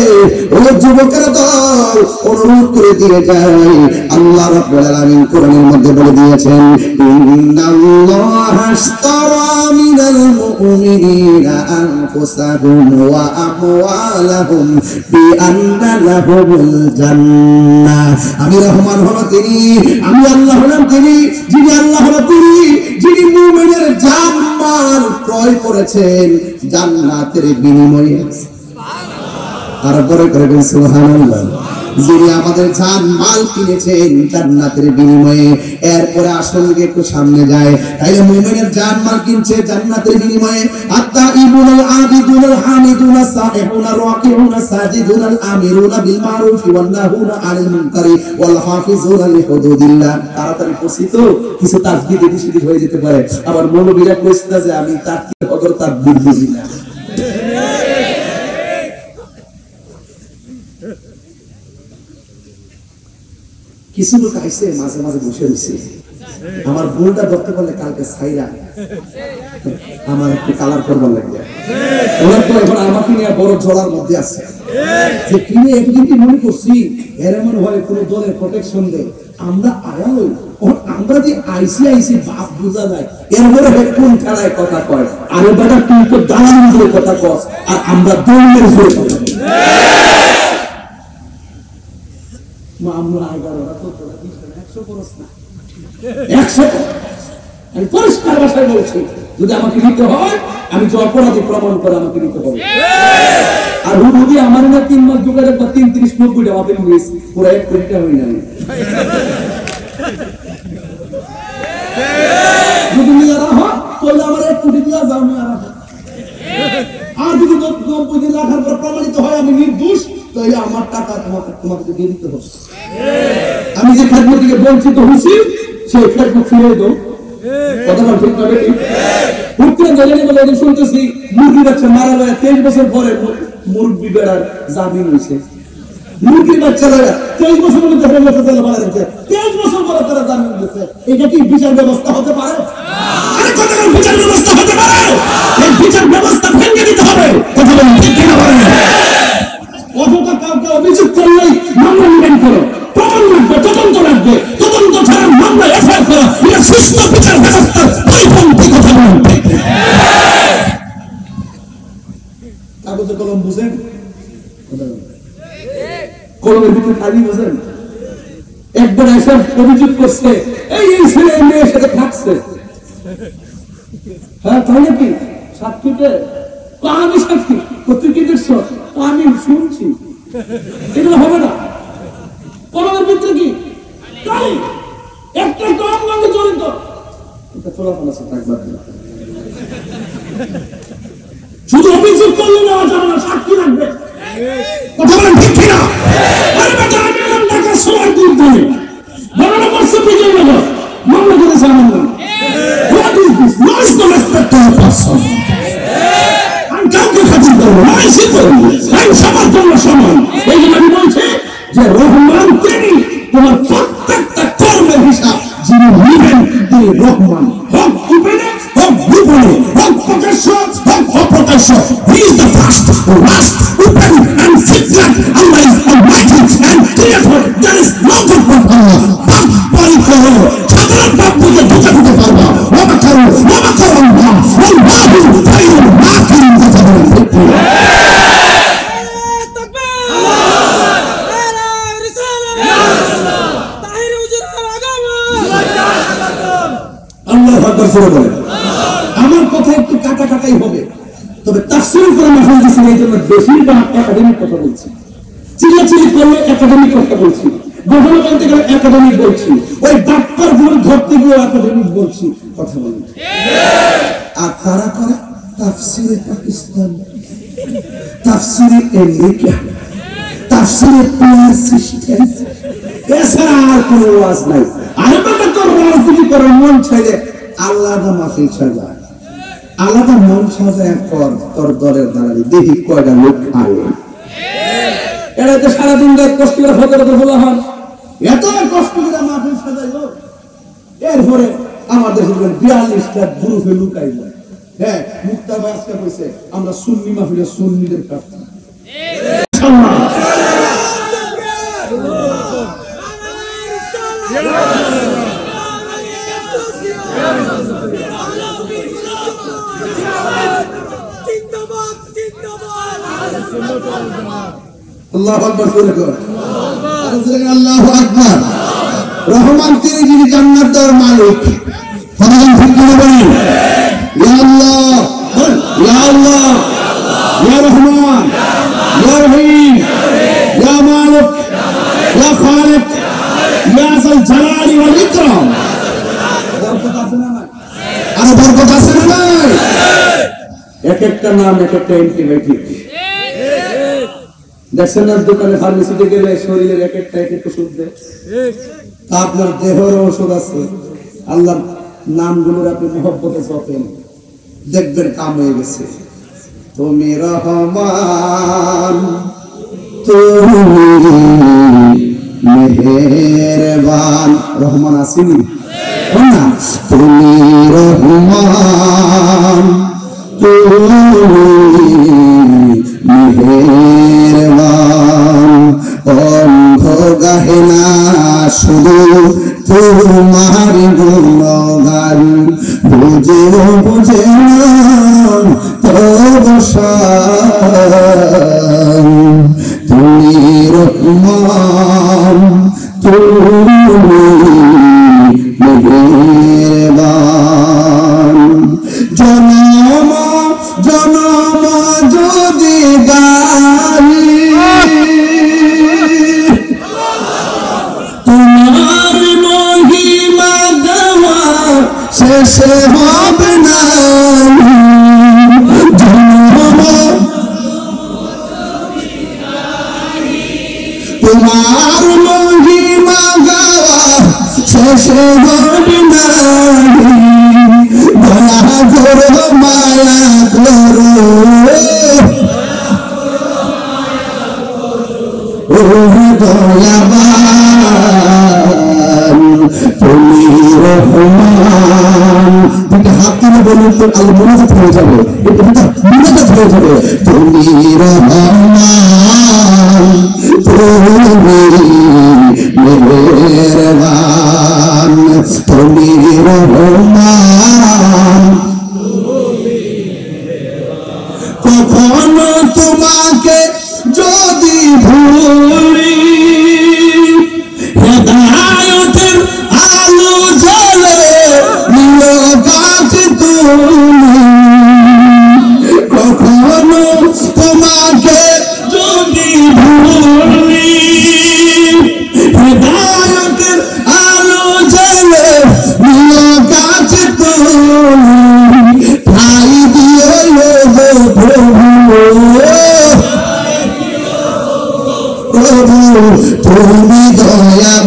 Speaker 1: ওই যুবকের দল অনুরোধ করে দিয়ে যায়, আল্লাহ রাব্বুল আলামিন কোরআনের মধ্যে বলে দিয়েছেন ইন্নাল্লাহা আশতারা মিনাল মুমিনিনা আনফুসাহুম ওয়া আমওয়ালাহুম বিআন্না লাহুমুল জান্নাহ। আমি রহমান হলো তিনি, আমি আল্লাহ হলাম তিনি, যিনি আল্লাহ হলো তিনি যিনি মুমিনের জান মাল ক্রয় করেছেন জান্নাতের বিনিময়ে। আর পরে করবেন সুবহানাল্লাহ। যিনি আমাদের জান মাল কিনেছেন জান্নাতের বিনিময়ে। এরপরে আসল একটু সামনে যায়, তাইলে মুমিনের জান মাল কিনছে জান্নাতের বিনিময়ে। আত-তাইবুনাল আবিদুনাল হামিদুনাস সাইহুনার রাকিউনাস সাজিদুনাল আমিরুনা বিল মারুফি ওয়ান নাহুনা আনিল মুনকারি ওয়াল হাফিজুনা লিহুদুদিল্লাহ। তাড়াতাড়ি পড়ছিতো কিছু তাসবিহ এদিক হয়ে যেতে পারে। আবার মৌলবীরা কইছে যে আমি তাকবীর হদর তাকবীর বুঝি না। কিছু লোক আইসে মাঝে মাঝে বসে রয়েছে, আমার বোনটা ধরতে পারলে কালকে ছাইরা আমার একটু কালার করবার লাগবে। ওরা তো এখন আমাকে নিয়ে বড় জড়ার মধ্যে আছে যে কিনে একদিন কি মনে করছি এর মনে হয় কোনো দলের প্রোটেকশন দেয়। আমরা আয়ালই আমরা যে আইসি বাপ বোঝা যায়, এরপরে কোন খেলায় কথা কয়, আরে বেটা তুই তো দালালির জোরে কথা কস আর আমরা দলের জোরে কথা কই। আমরা 11টা তো তোরা 100 করস না, 100 আমি পরিষ্কার ভাষায় বলছি, যদি আমাকে নিতে হয় আমি যে অপরাধী প্রমাণ করে আমাকে নিতে হবে। আর হুদুদি আমার না 3 মাস জোগাড় বা 33-90 টাকা পেয়ে গেছে, পুরো 1 কোটি টাকা হই না। যদি নিয়ে রাখো তাহলে আমার 1 কোটি দিয়া যাও না রাখো। আর যদি 90 লাখের পর প্রমাণিত হয় আমি নির্দোষ, তাহলে আমার টাকা তোমাকে দিয়ে দিতে হবে। আমি যে খেদমত থেকে বঞ্চিত হয়েছি সেই খেদমত ফিরিয়ে দাও। কথা বল ঠিক না বেটি? উত্তরে গেলেন বলে আমি শুনতেছি মুরগি বাচ্চা মারা যায় 23 বছর পরে মুরগি বেড়ার জামিন হয়েছে। মুরগি বাচ্চা লাগা 23 বছর মধ্যে ফেলে ফেলে মারা গেছে, 23 বছর পরে তারা জামিন দিয়েছে। এটা কি বিচার ব্যবস্থা হতে পারে? আরে কথা বল, বিচার ব্যবস্থা হতে পারে? এই বিচার ব্যবস্থা ভেঙে দিতে হবে। কথা বল ঠিক না বলেন? দেখেছেন একবার এসব অভিযোগ করছে এই ছেলে মেয়ের সাথে থাকছে। হ্যাঁ তাই নাকি? সাক্ষীকে আমি সাক্ষী, তুই কি দেখছো? আমি শুনছি। এগুলো হবে না। কলমের ভিতরে কি কালি একটা কম রঙে জড়িত, এটা চলাফল আছে থাকবার না। শুধু অভিযোগ করলে নেওয়া যাবে না, সাক্ষী লাগবে। কথা বলেন ঠিক কিনা? আরে বেটা আমি এলাম ঢাকার সময় দিতে বর্ণনা করছে বিজয়নগর, মামলা করেছে আমার নাম। What is this? No is no respect to a person. আমি কাউকে খাতির করবো না, এসে করবো আমি সবার জন্য সমান। এই জন্য আমি বলছি যে রহমান তিনি তোমার প্রত্যেকটা কর্মের হিসাব যিনি নিবেন তিনি রহমান। হক গোপনে, হক গোপনে, হক প্রকাশ্য, হক অপ্রকাশ্য। He is the first, the last, open and secret. Allah is almighty and creator. There is no God but Allah. পাপ পরি করো, সাধারণ পাপ বুঝে ঢুকে ঢুকে পারবা। ওমা করো আল্লাহ, আল্লাহু খায়রুল মাকিরিন। কথা বলেন ঠিক কি? আমার কথা একটু কাটা কাটাই হবে, তবে তাফসীর করে মাহফিল দিচ্ছি এই জন্য বেশিরভাগ একাডেমিক কথা বলছি। চিল্লাচিল্লি করলে একাডেমিক কথা বলছি, গহনা বলতে গেলে একাডেমিক বলছি, ওই ডাক্তার গুলো ধরতে গিয়ে একাডেমিক বলছি। কথা বলছি আর তারা করে তাফসীরে পাকিস্তান, তাফসীরে আমেরিকা, তাফসীরে পিয়ার সিস্টেম, এছাড়া আর কোনো ওয়াজ নাই। আরেকটা তোর রাজনীতি করার মন চাইলে আলাদা মাহফিল সাজা, আলাদা মন সাজায় কর, তোর দলের দাঁড়ালি দেখি কয়টা লোক আয়। এরা তো সারাদিন কষ্ট করে ফতোয়া বলা হয়, এত কষ্ট করে মাহফিল সাজাইল, এরপরে আমাদের 42টা গ্রুপে লুকাইল। হ্যাঁ মুক্তা ভাই আজকে কইছে আমরা সুন্নি মাহফিলে সুন্নিদের প্রার্থী। আল্লাহু আকবার, আল্লাহু আকবার। রহমান তিনি যিনি জান্নাত দেওয়ার মালিক। কথা ঠিক করে বলেন ইয়া আল্লাহ, ইয়া আল্লাহ, ইয়া রহমান, ইয়া রহিম, ইয়া মালিক, ইয়া খালিক, ইয়া যাল জালালি ওয়াল ইকরাম। বরকত আছে না নাই? আর বরকত আছে না নাই? এক একটা নাম এক একটা অ্যান্টিবায়োটিক। দেখছেন না দোকানে ফার্মেসিতে গেলে শরীরের এক একটা এক একটা ওষুধ দেয়, আপনার দেহের ওষুধ আছে। আল্লাহর নামগুলোর আপনি মহব্বতে জপেন, দেখবেন কাম হয়ে গেছে। তুমি রহমান, তুমি মেহেরবান। রহমান আসেনি না? তুমি রহমান, তুমি মেহেরবান। অন্ধ গাহে না শুধু তোমার গুণগান, বুঝেও বুঝে না তবু শান। তুমি রহমান, তুমি মেহেরবান। জনম জনম যদি গাই তোমার মহিমা গাওয়া শেষে হবে না। জনম তোমার মহিমা গাওয়া শেষে হবে না। দয়া করো মায়া করো, ও দয়াবান তুমি রহমান। দুটো হাত তুলে বলুন তো, আল্লাহ মুনাজাত হয়ে যাবে, মুনাজাত হয়ে যাবে। তুমি রহমান, তুমি মেহেরবান, তুমি রহমান। কখনো তোমাকে যদি ভুলি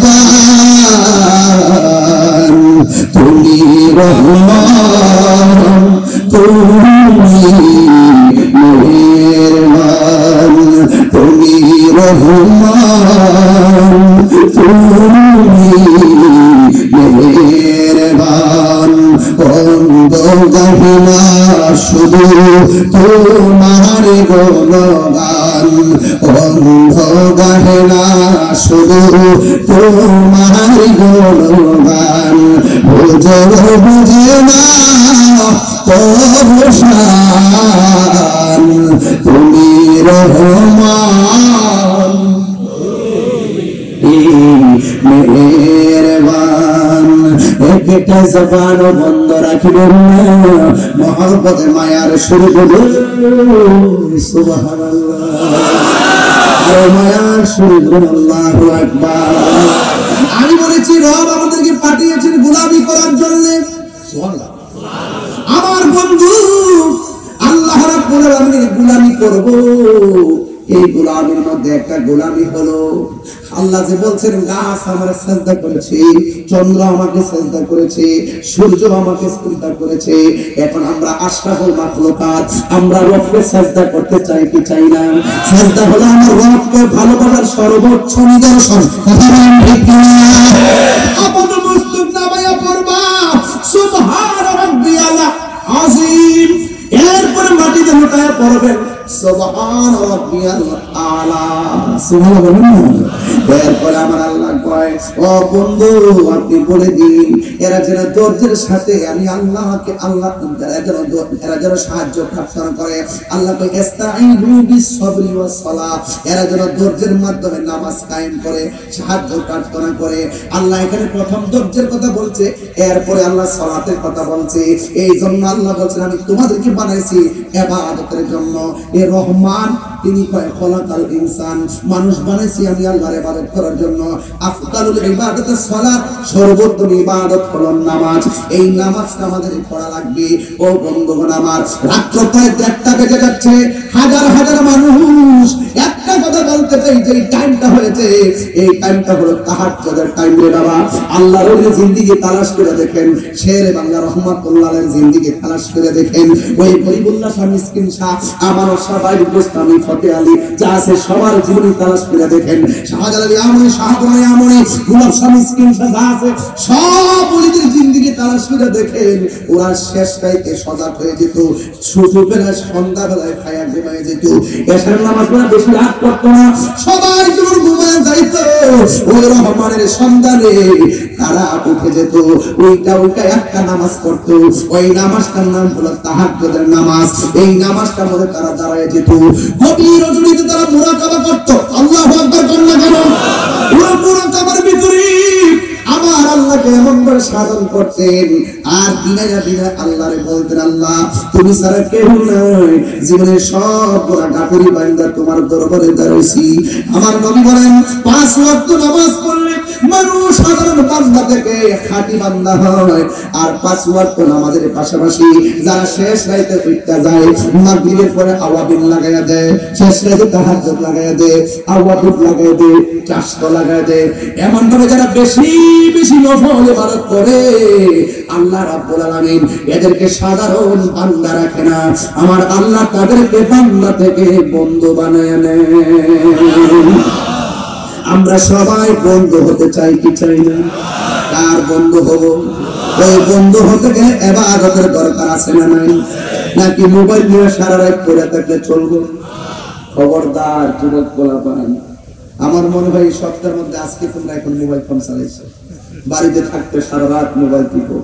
Speaker 1: মেহেরবান তুমি রহমান তুমি মেহেরবান তুমি রহমান তুমি মেহেরবান অন্ধ গাহিনা শুধু তোমার গুণগান অন্ধ গাহিনা শুধু তোমার গুণগান বুঝে বুঝে না পরশান তুমি রহমান মেহেরবান একটা জবান বন্ধ রাখিবেন না মহব্বতে মায়ার শুরু করুন সুবহানাল্লাহ আর মায়ার শুরু করুন আল্লাহু আকবার আমি বলেছি রব আমাদেরকে পাঠিয়েছেন গোলামি করার জন্য সুবহানাল্লাহ আমার বন্ধু আল্লাহ রাব্বুল আলামিনের গোলামি করব এই গোলামির মধ্যে একটা গোলামি হলো আল্লাহ যে বলছেন গাছ আমার সাজদা করেছে চন্দ্র আমাকে সাজদা করেছে সূর্য আমাকে সাজদা করেছে এখন আমরা আশরাফুল মাখলুকাত আমরা রবকে সাজদা করতে চাই কি চাই না সাজদা হলো আমার রবকে ভালোবাসার সর্বোচ্চ নিদর্শন কথা বলেন ঠিক কি আপন মুস্তাক নামায়া পড়বা সুবহান রাব্বিয়াল আযীম এরপর মাটিতে লুটায় পড়বেন সুবহান রাব্বিয়াল আলা সুবহানাল্লাহ এরপর আমার আল্লাহ কয় ও বন্ধু আপনি বলে দিন এরা যেন ধৈর্যের সাথে আমি আল্লাহকে আল্লাহ এরা যেন সাহায্য প্রার্থনা করে আল্লাহ কয় ইস্তাঈনু বিস-সাবরি ওয়াস-সালাহ এরা যেন ধৈর্যের মাধ্যমে নামাজ কায়েম করে সাহায্য প্রার্থনা করে আল্লাহ এখানে প্রথম ধৈর্যের কথা বলছে এরপরে আল্লাহ সালাতের কথা বলছে এই জন্য আল্লাহ বলেন আমি তোমাদেরকে বানাইছি ইবাদতের জন্য এ রহমান তিনি কয় খলাকাল ইনসান মানুষ বানাইছি আমি আল্লাহর ইবাদত করার জন্য আফদালুল ইবাদাতুস সালাত সর্বোত্তম ইবাদত হলো নামাজ এই নামাজটা আমাদের পড়া লাগবে ও বন্ধুগণ আমার রাত্র প্রায় 1টা বেজে যাচ্ছে হাজার হাজার মানুষ একটা কথা বলতে চাই যে টাইমটা হয়েছে এই টাইমটা হলো তাহাজ্জুদের টাইম রে বাবা আল্লাহর ওই জিন্দেগি তালাশ করে দেখেন শেরে বাংলা রহমাতুল্লাহ আলাইহির জিন্দেগি তালাশ করে দেখেন ওই গরিবুল্লাহ শাহ মিসকিন শাহ আমার সবাই গোস্তামি ফতে আলী যা আছে সবার জীবনী তালাশ করে দেখেন শাহজালাল আমনি শাহজালাল আমনি গোলাপ শাহ মিসকিন শাহ যা আছে সব ওলিদের জিন্দেগি তালাশ করে দেখেন ওরা শেষ রাতে সজাগ হয়ে যেত ছোটবেলা সন্ধ্যা বেলায় খায়া ঘুমায় যেত এশার নামাজ পড়া বেশি রাত করতো না সবাই যখন ঘুমায় যাইতো ওই রহমানের সন্ধানে তারা উঠে যেত ওইটা একটা নামাজ পড়তো ওই নামাজটার নাম হলো তাহাজ্জুদের নামাজ এই নামাজটার মধ্যে তারা দাঁড়ায় যেত গভীর রজনীতে তারা মুরাকাবা করতো আল্লাহু আকবার বলনা কেন ওই মুরাকাবার ভিতরে আমার আল্লাহকে এমন করে সাধন করতেন আর দিনায়া দিনা আল্লাহরে বলতেন আল্লাহ তুমি ছাড়া কেউ নাই জীবনের সব গোনা গাফিরি বান্দা তোমার দরবারে দাঁড়াইছি আমার নবী বলেন 5 ওয়াক্ত নামাজ পড়লে মানুষ সাধারণ বান্দা থেকে খাঁটি বান্দা হয় আর 5 ওয়াক্ত নামাজের পাশাপাশি যারা শেষ রাতে উঠতে যায় মাগরিবের পরে আওয়াবিন লাগায়া দেয় শেষ রাতে তাহাজ্জুদ লাগায়া দেয় আওয়াবিন লাগায়া দেয় চাশত লাগায়া দেয় এমন ভাবে যারা বেশি বেশি নফল ইবাদত করে আল্লাহ রাব্বুল আলামিন এদেরকে সাধারণ বান্দা রাখে না আমার আল্লাহ তাদেরকে বান্দা থেকে বন্ধু বানায় নেয় আমরা সবাই বন্ধু হতে চাই কি চাই না কার বন্ধু হব ওই বন্ধু হতে গেলে ইবাদতের দরকার আছে না নাই নাকি মোবাইল নিয়ে সারা রাত পড়ে থাকলে চলবে খবরদার যুবক পোলাপান আমার মনে হয় সপ্তাহের মধ্যে আজকে তোমরা এখন মোবাইল ফোন চালাইছো বাড়িতে থাকতে সারা রাত মোবাইল টিপো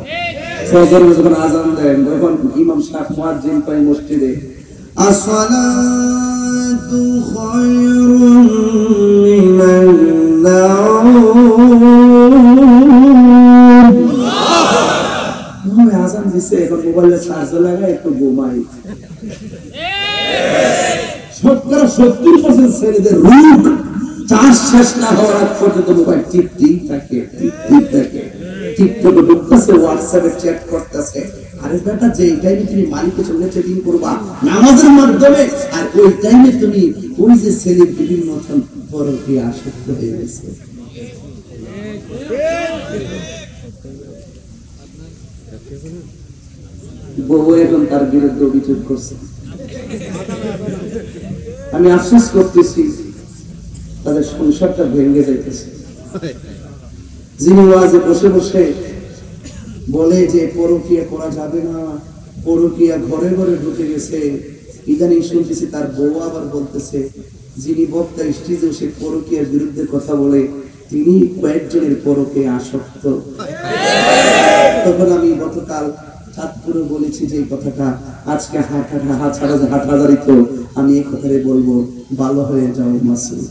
Speaker 1: ফজরের যখন আযান দেন তখন ইমাম সাহেব মুয়াজ্জিন পাই মসজিদে আসসালাতু খায়রুম মিনান নাওম আযান দিছে এখন মোবাইলে চার্জ লাগায় একটু ঘুমাই 70% ছেলেদের রূপ চার্জ শেষ না হওয়ার আগ পর্যন্ত মোবাইল টিপতেই থাকে টিকটকে ঢুকতেছে হোয়াটসঅ্যাপে চ্যাট করতেছে আরে বেটা যে টাইমে তুমি মালিকের সঙ্গে চ্যাটিং করবা নামাজের মাধ্যমে আর ওই টাইমে তুমি ওই যে ছেলে বিভিন্ন পরকীয়া আসক্ত হয়ে গেছে বউ এখন তার বিরুদ্ধে অভিযোগ করছে। আমি আফসোস করতেছি, তাদের সংসারটা ভেঙে যাইতেছে। যিনি ওয়াজে বসে বসে বলে যে পরকীয়া করা যাবে না, পরকীয়া ঘরে ঘরে ঢুকে গেছে, ইদানিং শুনতেছি তার বউ আবার বলতেছে, যিনি বক্তা স্টেজে সে পরকীয়ার বিরুদ্ধে কথা বলে তিনি কয়েকজনের পরকীয়া আসক্ত। তখন আমি গতকাল চাঁদপুরে বলেছি যে কথাটা, আজকে হাটহাজারিত আমি এই কথাটাই বলবো, ভালো হয়ে যাও মাসুদ।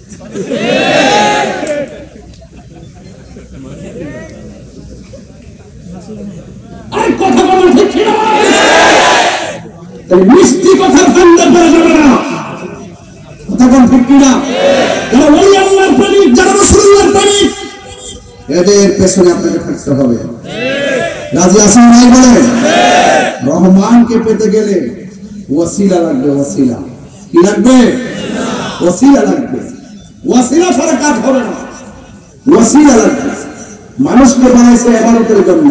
Speaker 1: কথা বলো ঠিক কিনা? মিষ্টি কথা ঠান্ডা করা যাবে না, কথা বল ঠিক কিনা? যারা ওই আল্লাহর প্রেমিক, যারা রাসূলুল্লাহর প্রেমিক, এদের পেছনে আপনাকে থাকতে হবে। রাজি আছেন ভাই? বলে রহমানকে পেতে গেলে ওয়াসিলা লাগবে। ওয়াসিলা কি লাগবে? ওয়াসিলা লাগবে। ওয়াসিলা ছাড়া কাজ হবে না, ওয়াসিলা লাগবে। মানুষকে বানাইছে ইবাদতের জন্য।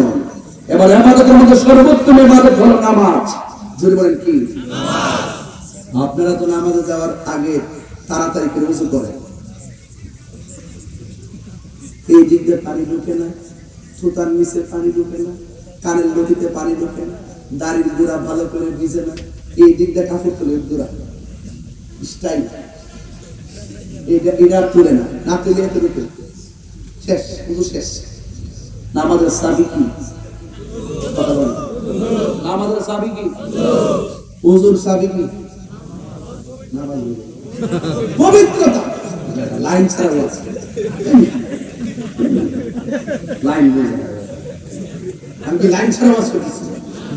Speaker 1: এবার ইবাদতের মধ্যে সর্বোত্তম ইবাদত হলো নামাজ। যদি বলেন কি নামাজ? আপনারা তো নামাজে যাওয়ার আগে তাড়াতাড়ি করে ওযু করেন। এই দিক দিয়ে পানি ঢুকে না, সুতার নিচে পানি ঢুকে না, কানের লতিতে পানি ঢুকে না, দাড়ির গোড়া ভালো করে ভিজে না, এই দিক দিয়ে কাপড় তুলে গোড়া স্টাইল এটা তুলে না, না তুলে এত ঢুকে শেষ, ওযু শেষ। নামাজের চাবি কি? কথা বলেন, নামাজের চাবি কি? ওযুর চাবি কি? নামাজ পবিত্রতা। লাইন ছাড়া আছে, লাইন বুঝে আমি কি লাইন ছাড়া ওয়াজ করতেছি?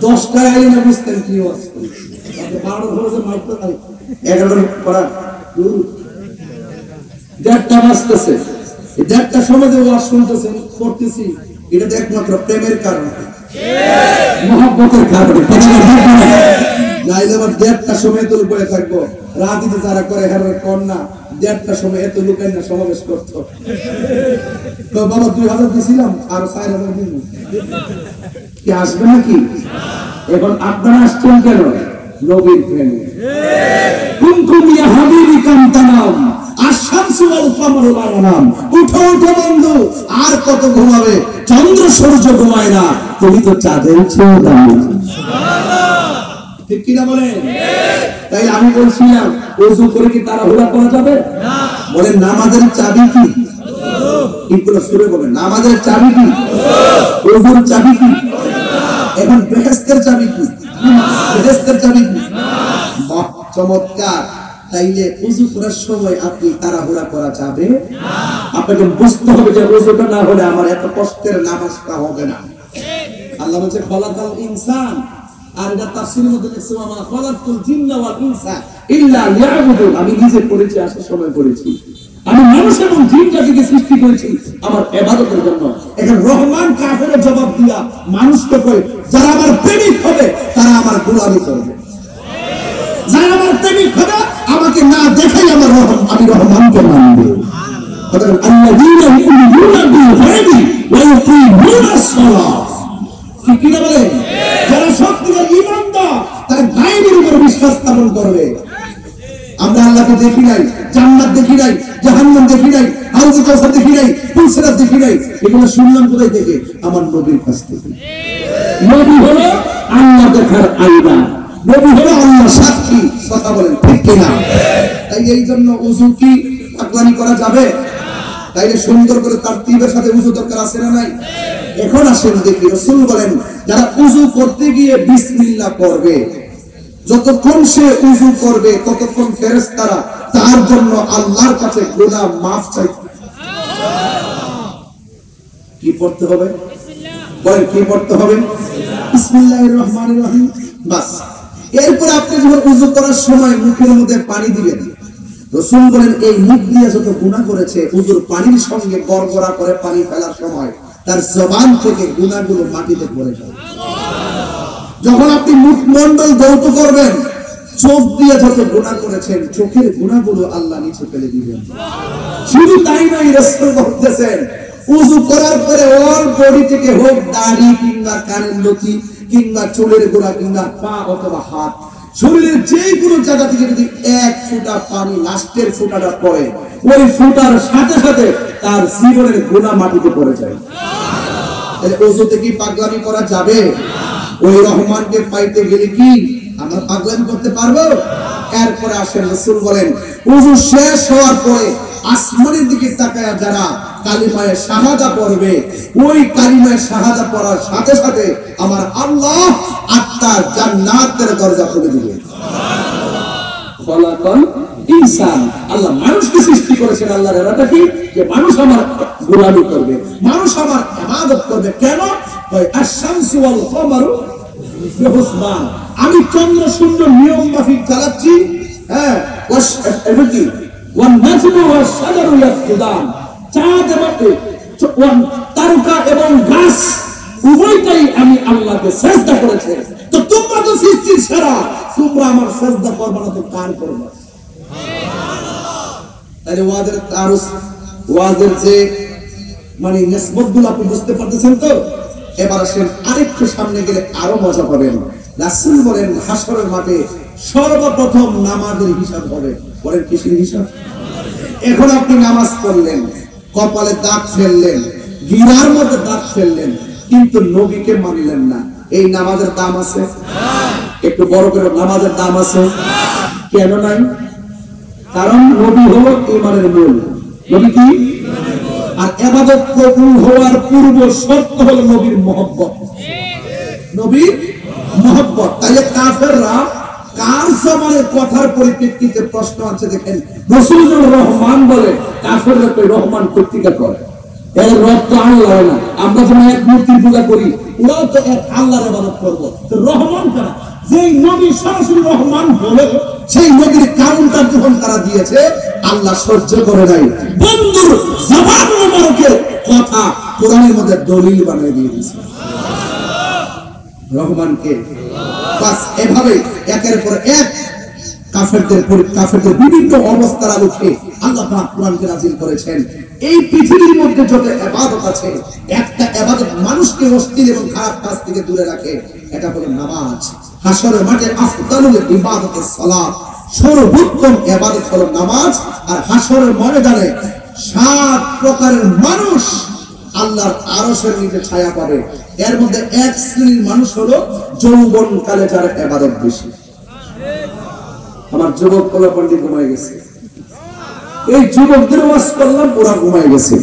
Speaker 1: 10টায় আইলে না বুঝতেন কি ওয়াজ করতেছি। 12টার পরে মাইক তো 11টার পড়া 1:30 বাজতেছে। এই 1:30টার সময় যে ওয়াজ শুনতেছেন করতেছি, এটা তো একমাত্র প্রেমের কারণে, মহব্বতের কারণে। নাইলে আবার 1:30টার সময় তো লুকিয়ে থাকবো। রাজনীতি যারা করে হেরার কন্যা 1:30টার সময় এত লুকাই না সমাবেশ করতো। তো বাবা 2000 দিছিলাম আর 4000 দিব, কি আসবে নাকি? এখন আপনারা আসছেন কেন? নবীর প্রেমে। কুমকুম ইয়া হাবিবি কামতানাম আশ-শামসু ওয়াল কমারু লা ইয়ানাম। উঠো উঠো বন্ধু, আর কত ঘুমাবে? চন্দ্র সূর্য ঘুমায় না, তুমি তো চাঁদের চেয়েও দামি। সুবহানাল্লাহ, ঠিক কি না বলেন? তাই আমি বলছিলাম ওযু করে কি তাড়াহুড়া করা যাবে না? বলেন নামাজের চাবি কি? এগুলো শুরু করবেন। নামাজের চাবি কি? ওযুর চাবি কি? এখন বেহেশতের চাবি কি? বেহেশতের চাবি কি? বাহ, চমৎকার। তাইলে ওযু করার সময় আপনি তাড়াহুড়া করা যাবে না। আপনাকে বুঝতে হবে যে ওযুটা না হলে আমার এত কষ্টের নামাজটা হবে না। আল্লাহ বলছে খলাকাল ইনসান, আর এটা তাফসীরের মধ্যে লিখছে ওয়া খলাকাতুল জিন্না ওয়াল ইনসা ইল্লা লিয়াবুদুন। আমি নিজে পড়েছি, আসার সময় পড়েছি, আমি মানুষ এবং জিন জাতিকে সৃষ্টি করেছি আমার ইবাদতের জন্য। এখন রহমান কাফেরের জবাব দিয়া মানুষকে কয়, যারা আমার প্রেমিক হবে তারা আমার গোলামি করবে, যারা আমার প্রেমিক হবে আমাকে না দেখাই আমি রহমানকে মানবে। আল্লাযীনা ইউমিনুনা বিল গায়বি ওয়া ইউকিমুনাস সালাহ। ঠিক কি না বলেন? যারা সত্যিকার ঈমানদার তারা গায়বের উপর বিশ্বাস স্থাপন করবে। আমরা আল্লাহকে দেখি নাই, জান্নাত দেখি নাই, জাহান্নাম দেখি নাই, হাউজে কাউসার দেখি নাই, পুলসিরাত দেখি নাই, এগুলো শুনলাম কোথায় থেকে? আমার নবীর কাছ থেকে। নবী হলো আল্লাহ দেখার আয়না, নবী হলো আল্লাহ সাক্ষী। কথা বলেন ঠিক কি না? তাই এই জন্য ওযু কি পাগলামি করা যাবে? তাইলে সুন্দর করে তারতিবের সাথে ওযু দরকার আছে না নাই? এখন আসেন দেখি, রাসূল বলেন যারা ওযু করতে গিয়ে বিসমিল্লাহ পড়বে, যতক্ষণ সে ওযু করবে ততক্ষণ ফেরেশতারা তার জন্য আল্লাহর কাছে গুনাহ মাফ চাইবে। কি পড়তে হবে? বলেন কি পড়তে হবে? বিসমিল্লাহির রহমানির রহিম। বাস। এরপর আপনি যখন ওযু করার সময় মুখের মধ্যে পানি দিবেন, রাসূল বলেন এই মুখ দিয়ে যত গুনাহ করেছে ওযুর পানির সঙ্গে গড়গড়া করে পানি ফেলার সময় তার জবান থেকে গুনাহগুলো মাটিতে পড়ে যাবে। যখন আপনি মুখমণ্ডল ধৌত করবেন, চোখ দিয়ে যত গুনাহ করেছেন চোখের গুনাহগুলো আল্লাহ নিচে ফেলে দিবেন। শুধু তাই নয়, রাসূল বলতেছেন উযু করার পরে ওর বডি থেকে হোক দাড়ি কিংবা কানের লতি কিংবা চুলের গোড়া কিংবা পা অথবা হাত, শরীরের যে কোনো জায়গা থেকে যদি এক ফোঁটা পানি লাস্টের ফোঁটাটা পড়ে, ওই ফোঁটার সাথে সাথে তার জীবনের গুনাহ মাটিতে পড়ে যায়। তাহলে ওযুতে কি পাগলামি করা যাবে? ওই রহমানকে পাইতে গেলে কি আমরা পাগলামি করতে পারবো? এরপরে আসেন রাসূল বলেন, ওযু শেষ হওয়ার পরে আসমানের দিকে তাকায়া যারা কালিমায়ে শাহাদা পড়বে, ওই কালিমায়ে শাহাদা পড়ার সাথে সাথে আমার আল্লাহ আত্মার জান্নাতের দরজা খুলে দিবে। খলাকাল ইনসান, আল্লাহ মানুষকে সৃষ্টি করেছেন। আল্লাহর এরাটা কি? যে মানুষ আমার গোলামি করবে, মানুষ আমার ইবাদত করবে। কেন? কয় আশ-শামসু ওয়াল কমারু বিহুসবান, আমি চন্দ্র সূর্য নিয়ম মাফিক চালাচ্ছি। হ্যাঁ, এটা কি? ওয়ান নাজমু ওয়াশ শাজারু ইয়াসজুদান, চাঁদ এবং তারকা এবং গাছ উভয়টাই আমি আল্লাহকে সিজদা করেছি। তো তোমরা তো সৃষ্টির সেরা, তোমরা আমার সিজদা করবে না তো কার করবে? তাহলে ওয়াজের যে মানে নিসবতগুলো আপনি বুঝতে পারতেছেন তো? এবার আসেন আরেকটু সামনে গেলে আরো মজা পাবেন। রাসূল বলেন হাসরের মাঠে সর্বপ্রথম নামাজের হিসাব হবে। বলেন কিসের হিসাব? এখন আপনি নামাজ পড়লেন, কপালে দাগ ফেললেন, গিরার মধ্যে দাগ ফেললেন, কিন্তু নবীকে মানলেন না, এই নামাজের দাম আছে? একটু বড় করে, নামাজের দাম আছে? কেন নাই? কারণ নবী হলো ঈমানের মূল। নবী কি? আর ইবাদত কবুল হওয়ার পূর্ব শর্ত হলো নবীর মহব্বত। নবীর মহব্বত। তাহলে কাফেররা কার জমানের কথার পরিপ্রেক্ষিতে প্রশ্ন আছে দেখেন, রাসূলুর রহমান বলে কাফেররা তো রহমান কর্তৃকা করে, এর রব তো আল্লাহ না। আমরা যখন এক মূর্তির পূজা করি, ওরাও তো এক আল্লাহর ইবাদত করব। তো রহমান কারা? যেই নবী সরাসরি রহমান বলে সেই নবীর কাউন্টার যখন তারা দিয়েছে, আল্লাহ সহ্য করে নাই, বন্ধুর জবান মোবারকের কথা কোরআনের মধ্যে দলিল বানিয়ে দিয়ে দিয়েছে রহমানকে। বাস এভাবে একের পর এক কাফেরদের বিভিন্ন অবস্থার আলোকে আল্লাহ পাক কোরআনকে নাযিল করেছেন। এই পৃথিবীর মধ্যে যত ইবাদত আছে, একটা ইবাদত মানুষকে অশ্লীল এবং খারাপ কাজ থেকে দূরে রাখে, এটা হলো নামাজ। হাশরের মাঠে আফদালুল ইবাদাতুস সালাত, সর্বোত্তম ইবাদত হলো নামাজ। আর হাশরের ময়দানে 7 প্রকারের মানুষ আল্লাহর আরশের নিচে ছায়া পাবে। এর মধ্যে এক শ্রেণীর মানুষ হলো যৌবনকালে যার ইবাদত বেশি। আমার যুবক পোলাপান্ডি ঘুমায় গেছে, এই যুবকদের ওয়াজ করলাম, ওরা ঘুমায় গেছে।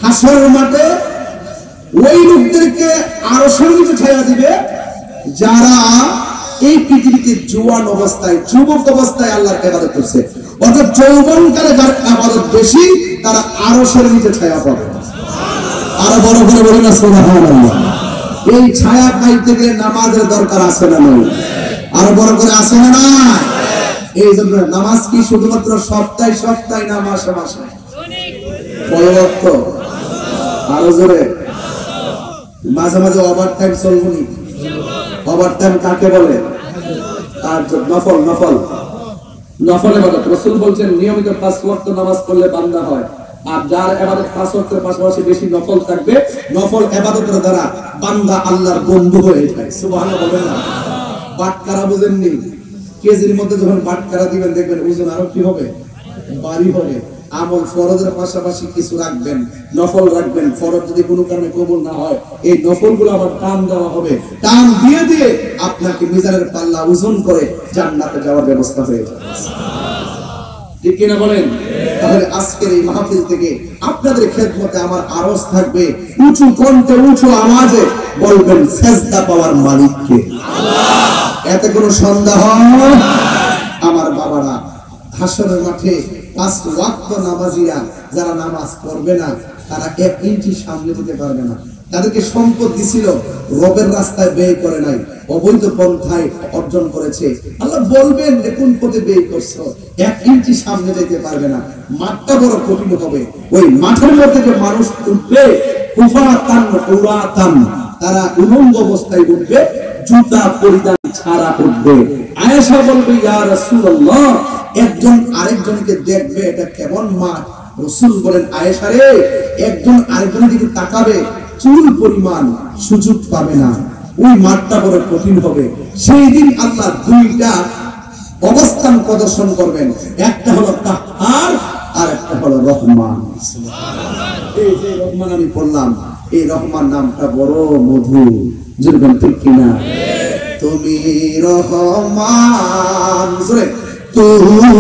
Speaker 1: হাশরের মাঠে ওই লোকদেরকে আরশের নিচে ছায়া দিবে যারা এই পৃথিবীতে জোয়ান অবস্থায়, যুবক অবস্থায় আল্লাহর ইবাদত করছে। অর্থাৎ যৌবনকালে যার ইবাদত বেশি, তারা আরশের নিচে ছায়া পাবে। আরো বড় করে বলেন না সুবহানাল্লাহ। এই ছায়া পাইতে গেলে নামাজের দরকার আছে না নাই? আরো বড় করে আছে না না? এই জন্য নামাজ কি শুধুমাত্র সপ্তাহে সপ্তাহে না মাসে মাসে? পরবর্ত আরো জোরে, মাঝে মাঝে ওভার টাইম চলবনি। ওভার টাইম কাকে বলে? আর নফল নফল নফল ইবাদত। রাসূল বলেন নিয়মিত 5 ওয়াক্ত নামাজ পড়লে বান্দা হয়। আর যার ইবাদত 5 ওয়াক্তের পাশাপাশি বেশি নফল থাকবে, নফল ইবাদতের দ্বারা বান্দা আল্লাহর বন্ধু হয়ে যায়। সুবহানাল্লাহ বলেন না? বাটকারা বুঝেননি? কেজির মধ্যে যখন বাটকারা দিবেন দেখবেন ওজন আরো কি হবে? ভারী হবে। আমল ফরজের পাশাপাশি কিছু রাখবেন, নফল রাখবেন। ফরজ যদি কোনো কারণে কবুল না হয়, এই নফলগুলো আবার টান দেওয়া হবে। টান দিয়ে দিয়ে আপনাকে মিজানের পাল্লা ওজন করে জান্নাতে যাওয়ার ব্যবস্থা হয়ে যাবে। ঠিক কিনা বলেন? তাহলে আজকের এই মাহফিল থেকে আপনাদের খেদমতে আমার আরজ থাকবে, উঁচু কণ্ঠে উঁচু আওয়াজে বলবেন সেজদা পাওয়ার মালিককে। এতে কোনো সন্দেহ? আমার বাবারা, হাশরের মাঠে 5 ওয়াক্ত নামাজিরা যারা নামাজ পড়বে না, তারা 1 ইঞ্চি সামনে যেতে পারবে না। তাদেরকে সম্পদ দিছিল, রবের রাস্তায় ব্যয় করে নাই, অবৈধ পন্থায় অর্জন করেছে। আল্লাহ বলবেন যে কোন পথে ব্যয় করছো, 1 ইঞ্চি সামনে যেতে পারবে না। মাঠটা বড় কঠিন হবে। ওই মাঠের মধ্যে যে মানুষ উঠবে, কুফাতান উরাতান, তারা উলঙ্গ অবস্থায় উঠবে, জুতা পরিধান ছাড়া উঠবে। আয়েশা বলবে, ইয়া রাসূলুল্লাহ, একজন আরেকজনকে দেখবে, এটা কেমন মাঠ? রাসূল বলেন আয়েশা রে, একজন আরেকজনের দিকে তাকাবে, চুল পরিমাণ সুযোগ পাবে না, ওই মাঠটা বড় কঠিন হবে। সেই দিন আল্লাহ দুইটা অবস্থান প্রদর্শন করবেন, একটা হলো কাহ্হার আর একটা হলো রহমান। এই যে রহমান আমি পড়লাম, এই রহমান নামটা বড় মধুর, যেরকম ঠিক কিনা? তুমি রহমান, তুমি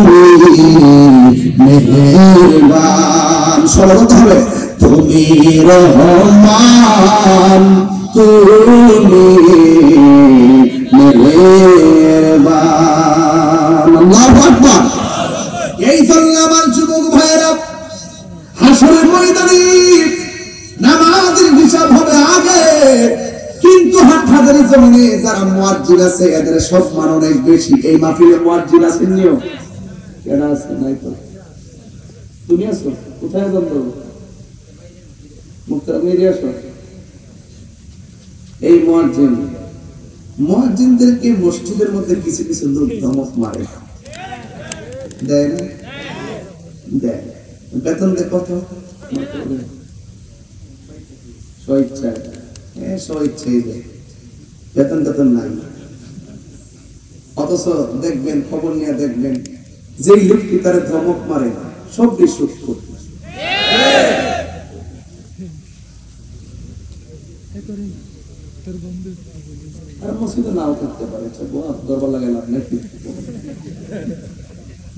Speaker 1: মেহেরবান, সরল হবে, তুমি রহমান, তুমি মেহেরবান। আল্লাহু আকবার। এই জন্য আমার যুবক ভাইয়েরা, হাসরের ময়দানে নামাজের হিসাব হবে আগে, কিন্তু হাটহাজারী জমিনে যারা মুয়াজ্জিন আছে এদের সম্মান অনেক বেশি। এই মাহফিলে মুয়াজ্জিন আছেন নিও, কেডা আছে? নাই তো। তুমি আছো কোথায়? বন্ধ মুক্তার মেরে আসো। এই মুয়াজ্জিনদেরকে মসজিদের মধ্যে কিছু কিছু লোক ধমক মারে, দেয় না? দেয়। বেতন দেয় কত? স্বেচ্ছায়, স্বেচ্ছাই দেয়, বেতন টেতন নাই। অথচ দেখবেন, খবর নিয়ে দেখবেন, যেই লোকটি তার ধমক মারে সব সুখ করতে মসজিদে নাও করতে পারে, দরবার লাগাই লাভ নাই।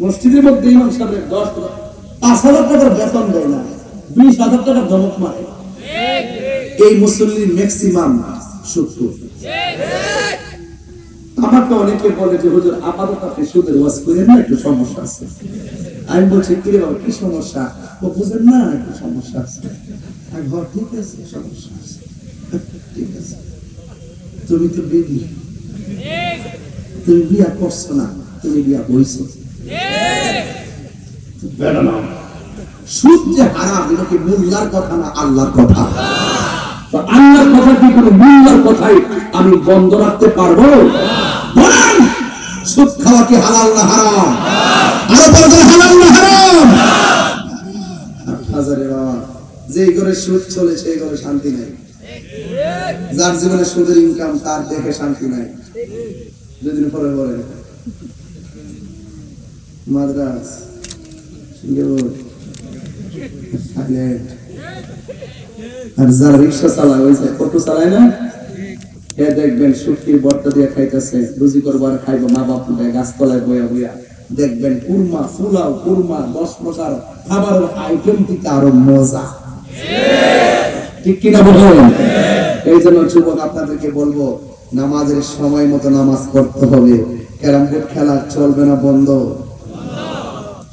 Speaker 1: মসজিদের মধ্যে ইমাম সাহেব 5,000 টাকার বেতন দেয় না, 20,000 টাকার ধমক মারে। এই মুসল্লির ম্যাক্সিমাম সুদ। আমাকে অনেকে বলে যে হুজুর আপাতত আপনি সুদের ওয়াজ করেন না, একটু সমস্যা আছে। আমি বলছি কি রে বাবা, কি সমস্যা? ও বুঝেন না, একটু সমস্যা আছে। আমি ঘর ঠিক আছে, সমস্যা আছে, ঠিক আছে। তুমি তো বেবি, তুমি বিয়া করছো না, তুমি বিয়া বইছো। সুদ যে হারাম, এটা কি মোল্লার কথা না আল্লাহর কথা? আল্লাহর কথা কি কোনো মোল্লার কথাই আমি বন্ধ রাখতে পারবো? বলেন, সুদ খাওয়া কি হালাল না হারাম? আরো বলবেন হালাল না হারাম? হাজারে বাবা, যেই ঘরে সুদ চলে সেই ঘরে শান্তি নাই। যার জীবনে সুদের ইনকাম তার দেখে শান্তি নাই। দুদিন পরে বলে মাদ্রাস, আর যারা রিক্সা চালায়, ওই যে অটো চালায় না, হে দেখবেন সুটকির বর্তা দিয়ে খাইতেছে, রুজি করবার খাইবো, মা বাপ গাছতলায় বইয়া বইয়া দেখবেন কুরমা, ফুলাও, কুরমা, 10 প্রকার খাবারের আইটেম থেকে আরো মজা। ঠিক কিনা বলেন? এই জন্য যুবক আপনাদেরকে বলবো, নামাজের সময় মতো নামাজ পড়তে হবে। ক্যারাম বোর্ড খেলা চলবে না, বন্ধ।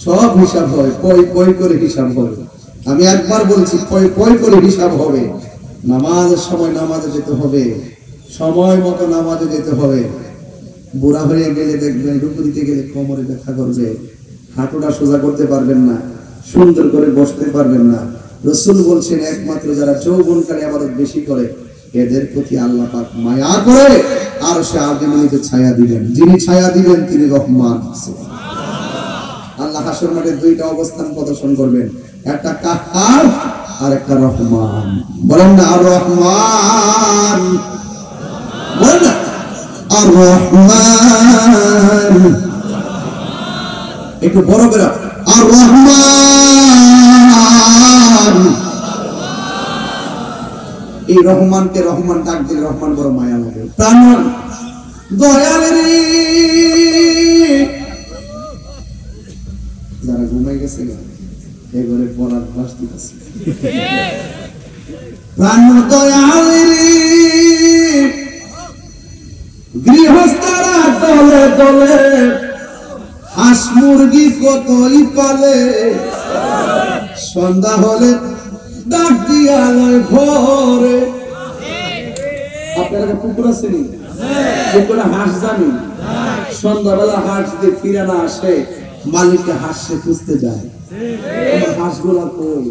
Speaker 1: সব হিসাব হয়, পয় পয় করে হিসাব হবে। আমি একবার বলছি, পয় পয় করে হিসাব হবে। নামাজের সময় নামাজে যেতে হবে, সময় মতো নামাজে যেতে হবে। বুড়া হয়ে গেলে দেখবেন রুকু দিতে গেলে কোমরে ব্যথা করবে, হাঁটুটা সোজা করতে পারবেন না, সুন্দর করে বসতে পারবেন না। রাসূল বলছেন, একমাত্র যারা যৌবনকালে ইবাদত বেশি করে এদের প্রতি আল্লাহ পাক মায়া করে আর সে আদিমনিতে ছায়া দিবেন। যিনি ছায়া দিবেন তিনি রহমান। আল্লাহ হাসর মাঠে দুইটা অবস্থান প্রদর্শন করবেন, একটা কাহ্হার আর একটা রহমান। বলেন না আর রহমান, বলেন না আর রহমান, একটু বড় করে আর রহমান। এই রহমানকে রহমান ডাক দিলে রহমান বড় মায়া লাগে। প্রাণ দয়াল রে, যারা ঘুমাই গেছে এই ঘরে পড়ার বাস দিতেছে। প্রাণ দয়াল রে, গৃহস্থরা দলে দলে হাঁস মুরগি কতই পালে, সন্ধ্যা হলে ডাক দিয়া লয় ঘরে। আপনারা কুকুর আছেনি, কুকুরা হাঁস জানি, সন্ধ্যাবেলা হাঁস দিয়ে ফিরে না আসে, মালিককে হাঁসে খুঁজতে যায়। হাঁসগুলা কই,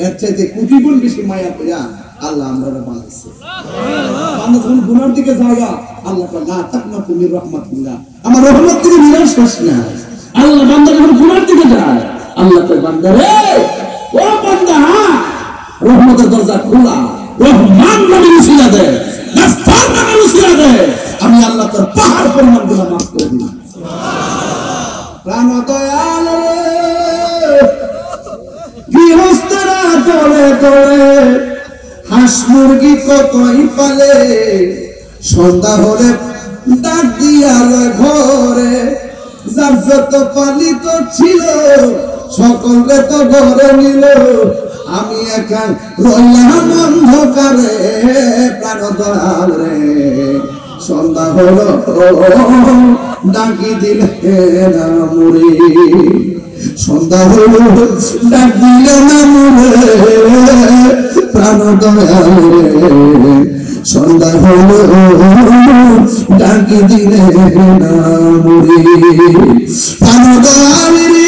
Speaker 1: এর চাইতে কোটি গুণ বেশি মায়া করিয়া আল্লাহ আমরা বানাইছে। আমরা যখন গুনার দিকে যাওয়া, আল্লাহ না তাক না তুমি রহমাতুল্লাহ, আমার রহমত থেকে নিরাশ হস না। আল্লাহ বান্দা যখন গুনার দিকে যায়, আল্লাহ তো বান্দা রে রহমতের দরজা খোলা, রহমান নবীর উসিলা দেয়, গাফফার নামের উসিলা দেয়, আমি আল্লাহ তার পাহাড় পরিমাণ গুনাহ মাফ করে দিই। প্রাণ দয়াল গৃহস্থরা চলে চলে হাঁস মুরগি কতই পালে, সন্ধ্যা হলে ডাক দিয়া ঘরে, যার যত পালিত ছিল সকলকে তো ঘরে নিল, আমি একা রইলাম অন্ধকারে। প্রাণ দয়াল রে সন্ধ্যা হলো ডাকি দিলে না মুরে, সন্ধ্যা হলো ডাক দিলে না মুরে। প্রাণ দয়াল রে সন্ধ্যা হলো ডাকি দিলে না মুরে। প্রাণ দয়াল রে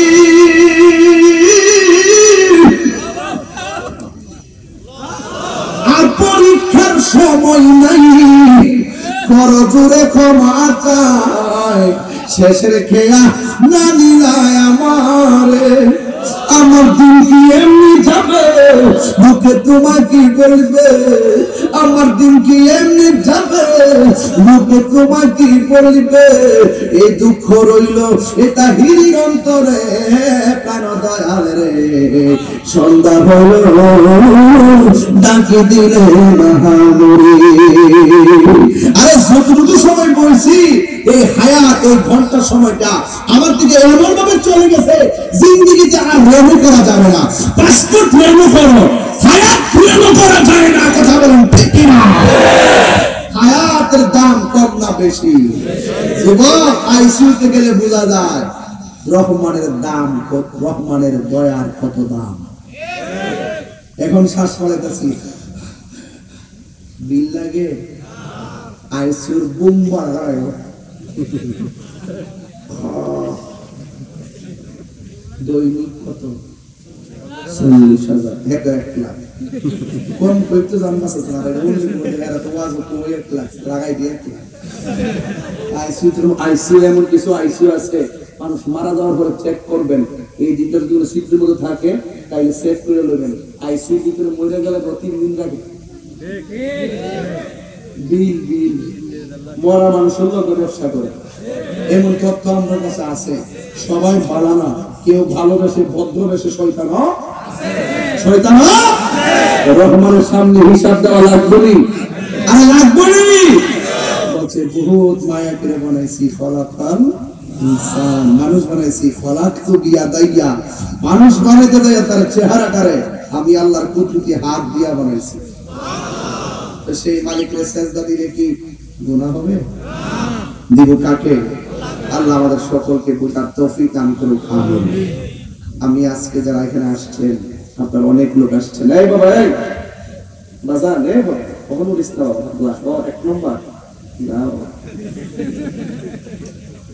Speaker 1: আর পরীক্ষার সময় নাই, করো জোরে ক্ষমা চাই, শেষের খেয়া না নিলায় আমারে। আমার দিন কি এমনি যাবে, মুখে তোমার কি বলবে, আমার দিন কি এমনি যাবে, মুখে তোমার কি বলবে। এই দুঃখ রইল এটা হিরি অন্তরে। প্রাণ দয়াল রে সন্ধ্যা হলো ডাকি দিলে মাহামুরি। আরে যতটুকু সময় বলছি এই হায়াত, এই ঘন্টার সময়টা আমার দিকে এমন ভাবে চলে গেছে, জিন্দেগিতে আর রেনু করা যাবে না। পাসপোর্ট রেনু করো, হায়াত রেনু করা যায় না। কথা বলুন ঠিক কিনা? হায়াতের দাম কম না বেশি? যুবক, আইসিইউতে গেলে বোঝা যায় রহমানের দাম কত, রহমানের দয়ার কত দাম। এখন শ্বাস ফলাইতেছি, বিল লাগে, আইসিইউর বুম বাড়ায় দৈনিক কত? 40,000, 1 লাখ। কোন কইতে জানবাস না রে, ওই মধ্যে এরা তো ওয়াজ তো 1 লাখ লাগাই দিয়ে 1 লাখ। আইসিইউ এমন কিছু আইসিইউ আছে, মানুষ মারা যাওয়ার পরে চেক করবেন, এই ভিতরে যদি সিটের মধ্যে থাকে তাইলে সেভ করে নেবেন। আইসিইউ ভিতরে মরে গেলে 3 দিন লাগে। বিল বিল মরা মানুষের লোক ব্যবসা করে, এমন তথ্য আমার কাছে আছে। সবাই ভালো না, কেউ ভালোবেসে ভদ্রবেসে শয়তান আছে, শয়তান আছে। রহমানের সামনে হিসাব দেওয়া লাগবে না, আর লাগবে না। বলছে বহুত মায়া করে বানাইছি খলাকাল ইনসান, মানুষ বানাইছি খলাকতু বিয়াদাইয়া, মানুষ বানাইতে দেয় তার চেহারাটারে আমি আল্লাহর কুদরতি হাত দিয়া বানাইছি। তো সেই মালিকের সেজদা দিলে কি গুনাহ হবে? দিব কাকে? আল্লাহ আমাদের সকলকে বুঝার তৌফিক দান করুক, আমিন। আমি আজকে যারা এখানে আসছেন, আপনার অনেক লোক আসছেন। এই বাবা, এই বাজার, এই বাবা কখন উঠিস না বাবা, 1 নম্বর না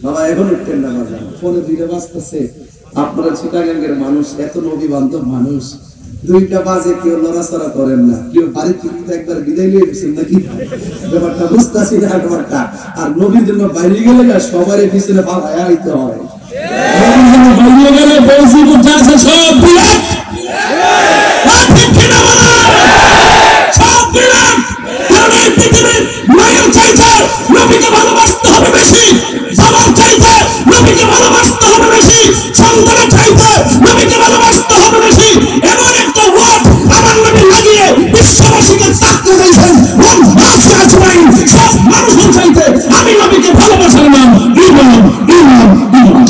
Speaker 1: বাবা, এখন উঠতেন না বাজার, ফোনে 2টা বাজতেছে। আপনারা চিটাগাঙ্গের মানুষ, এত নবী বান্ধব মানুষ, 2টা বাজে কেউ লড়াচড়া করেন না, কেউ বাড়ি থেকে একবার বিদায় নিয়ে গেছেন নাকি? ব্যাপারটা বুঝতেছি না ব্যাপারটা। আর নবীর জন্য বাইরে গেলে না সবারই পিছনে পালায়া আইতে হয়। নবীর জন্য বাইরে গেলে বলছি বুঝা আছে সব বিলাপ, ঠিক কিনা বলেন? সব বিলাপ। কারণ এই পৃথিবীর মায়ের চাইতে নবীকে ভালোবাসতে হবে বেশি, বাবার চাইতে নবীকে ভালোবাসতে হবে বেশি, সন্তানের চাইতে নবীকে ভালোবাসতে হবে বেশি। এমন একটা ওয়ার্ড আমার নবী লাগিয়ে বিশ্ববাসীকে তাকতে দিয়েছেন, সব মানুষের চাইতে আমি নবীকে ভালোবাসার নাম ঈমান, ঈমান, ঈমান।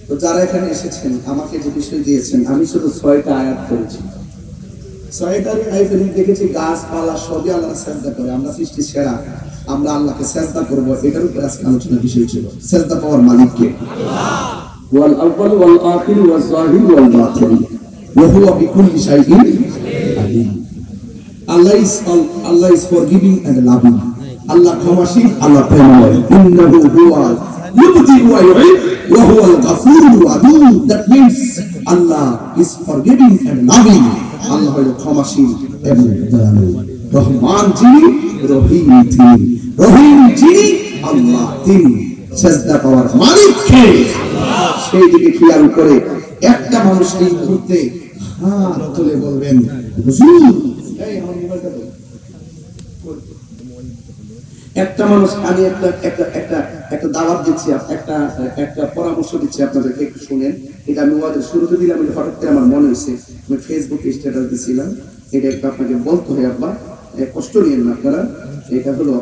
Speaker 1: তো যারা এখানে এসেছেন, আমাকে যে বিষয় দিয়েছেন, আমি শুধু 6টা আয়াত করেছি। 6টা আয়াতে দেখেছি গাছপালা সবই আল্লাহর সিজদা করে, আমরা সৃষ্টি সেরা, আমরা আল্লাহকে সিজদা করব, এটার উপর আজকে আলোচনার বিষয় ছিল। সিজদা পাওয়ার মালিক কে? ওয়াল আউয়াল ওয়াল আখির ওয়াল যাহির ওয়াল বাতিন ওয়া হুয়া বিকুল্লি শাইইন আলিম। Allah is forgiving and loving. Allah ক্ষমাশীল, আল্লাহ প্রেমময়। ইন্নাহু হুয়া ইউবদি ওয়া ইউঈদ ওয়া হুয়াল গাফুরুল ওয়াদুদ, that means Allah is forgiving and loving, Allah হলো ক্ষমাশীল এবং দয়ালু। রহমান যিনি, রহিম তিনি, রহিম যিনি আল্লাহ তিনি। সেজদা পাওয়ার মালিক কে? সেই দিকে খেয়াল করে একটা মানুষ এই মুহূর্তে হাত তুলে বলবেন, হুজুর এই আমার মোবাইলটা দাও। একটা মানুষ, আমি একটা দাওয়াত দিচ্ছি, একটা পরামর্শ দিচ্ছি আপনাদেরকে, একটু শুনেন। এটা আমি ওয়াদের শুরুতে দিলাম, হঠাৎ করে আমার মনে হয়েছে, আমি ফেসবুকে স্ট্যাটাস দিছিলাম, এটা একটু আপনাকে বলতে হয়, আব্বা কষ্ট নিয়েন না আপনারা। এটা হলো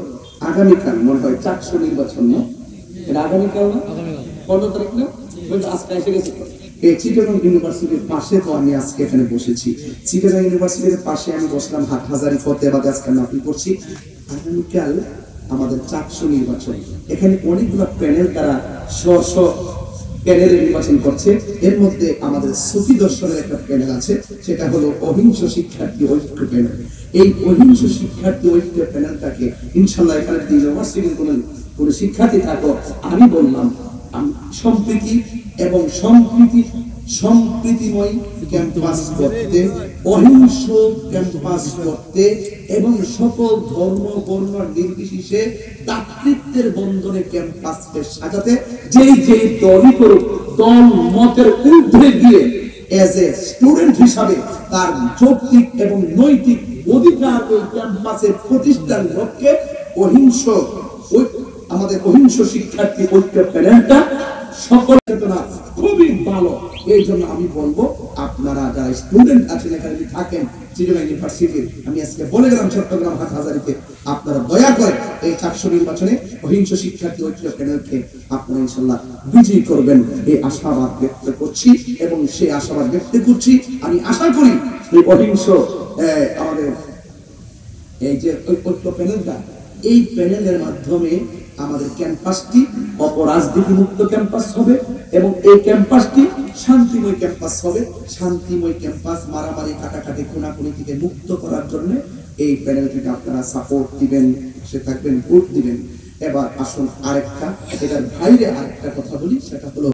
Speaker 1: আগামীকাল মনে হয় চাকসু নির্বাচন, না এটা আগামীকাল না 15 তারিখ না, আজকে এসে গেছে। এই চিটাগং ইউনিভার্সিটির পাশে তো আমি আজকে এখানে বসেছি, চিটাগং ইউনিভার্সিটির পাশে আমি বসলাম, হাটহাজারী ফতেহাবাদে আজকে নাফিল করছি। আগামীকাল আমাদের চাকসু নির্বাচন, এখানে অনেকগুলো প্যানেল, তারা স্ব প্যানেলে নির্বাচন করছে। এর মধ্যে আমাদের সুফি দর্শনের একটা প্যানেল আছে, সেটা হলো অহিংস শিক্ষার্থী ঐক্য প্যানেল। এই অহিংস শিক্ষার্থী ঐক্য প্যানেলটাকে ইনশাল্লাহ এখানে ইউনিভার্সিটির কোন শিক্ষার্থী থাকো, আমি বললাম সম্প্রীতি এবং সম্প্রীতিময় ক্যাম্পাস করতে, অহিংস ক্যাম্পাস করতে এবং সকল ধর্ম বর্ণ নির্বিশেষে ভ্রাতৃত্বের বন্ধনে ক্যাম্পাসকে সাজাতে যেই দলই করুক, দল মতের ঊর্ধ্বে গিয়ে এজ এ স্টুডেন্ট হিসাবে তার যৌক্তিক এবং নৈতিক অধিকার ওই ক্যাম্পাসের প্রতিষ্ঠার লক্ষ্যে আমাদের অহিংস শিক্ষার্থী ঐক্য প্যানেলটা সকল চেতনা খুবই ভালো। এই জন্য আমি বলবো, আপনারা যারা স্টুডেন্ট আছেন, এখানে থাকেন চিটাগং ইউনিভার্সিটির, আমি আজকে বলে গেলাম চট্টগ্রাম হাটহাজারীতে, আপনারা দয়া করে এই চাকসু নির্বাচনে অহিংস শিক্ষার্থী ঐক্য প্যানেলকে আপনারা ইনশাল্লাহ বিজয়ী করবেন, এই আশাবাদ ব্যক্ত করছি। এবং সেই আশাবাদ ব্যক্ত করছি, আমি আশা করি এই অহিংস আমাদের এই যে ঐক্য প্যানেলটা, এই প্যানেলের মাধ্যমে আমাদের ক্যাম্পাসটি অপরাজনীতি মুক্ত ক্যাম্পাস হবে এবং এই ক্যাম্পাসটি শান্তিময় ক্যাম্পাস হবে। শান্তিময় ক্যাম্পাস, মারামারি কাটাকাটি খুনাখুনি থেকে মুক্ত করার জন্য এই প্যানেল থেকে আপনারা সাপোর্ট দিবেন, সে থাকবেন, ভোট দিবেন। এবার আসুন আরেকটা, এটার বাইরে আরেকটা কথা বলি, সেটা হলো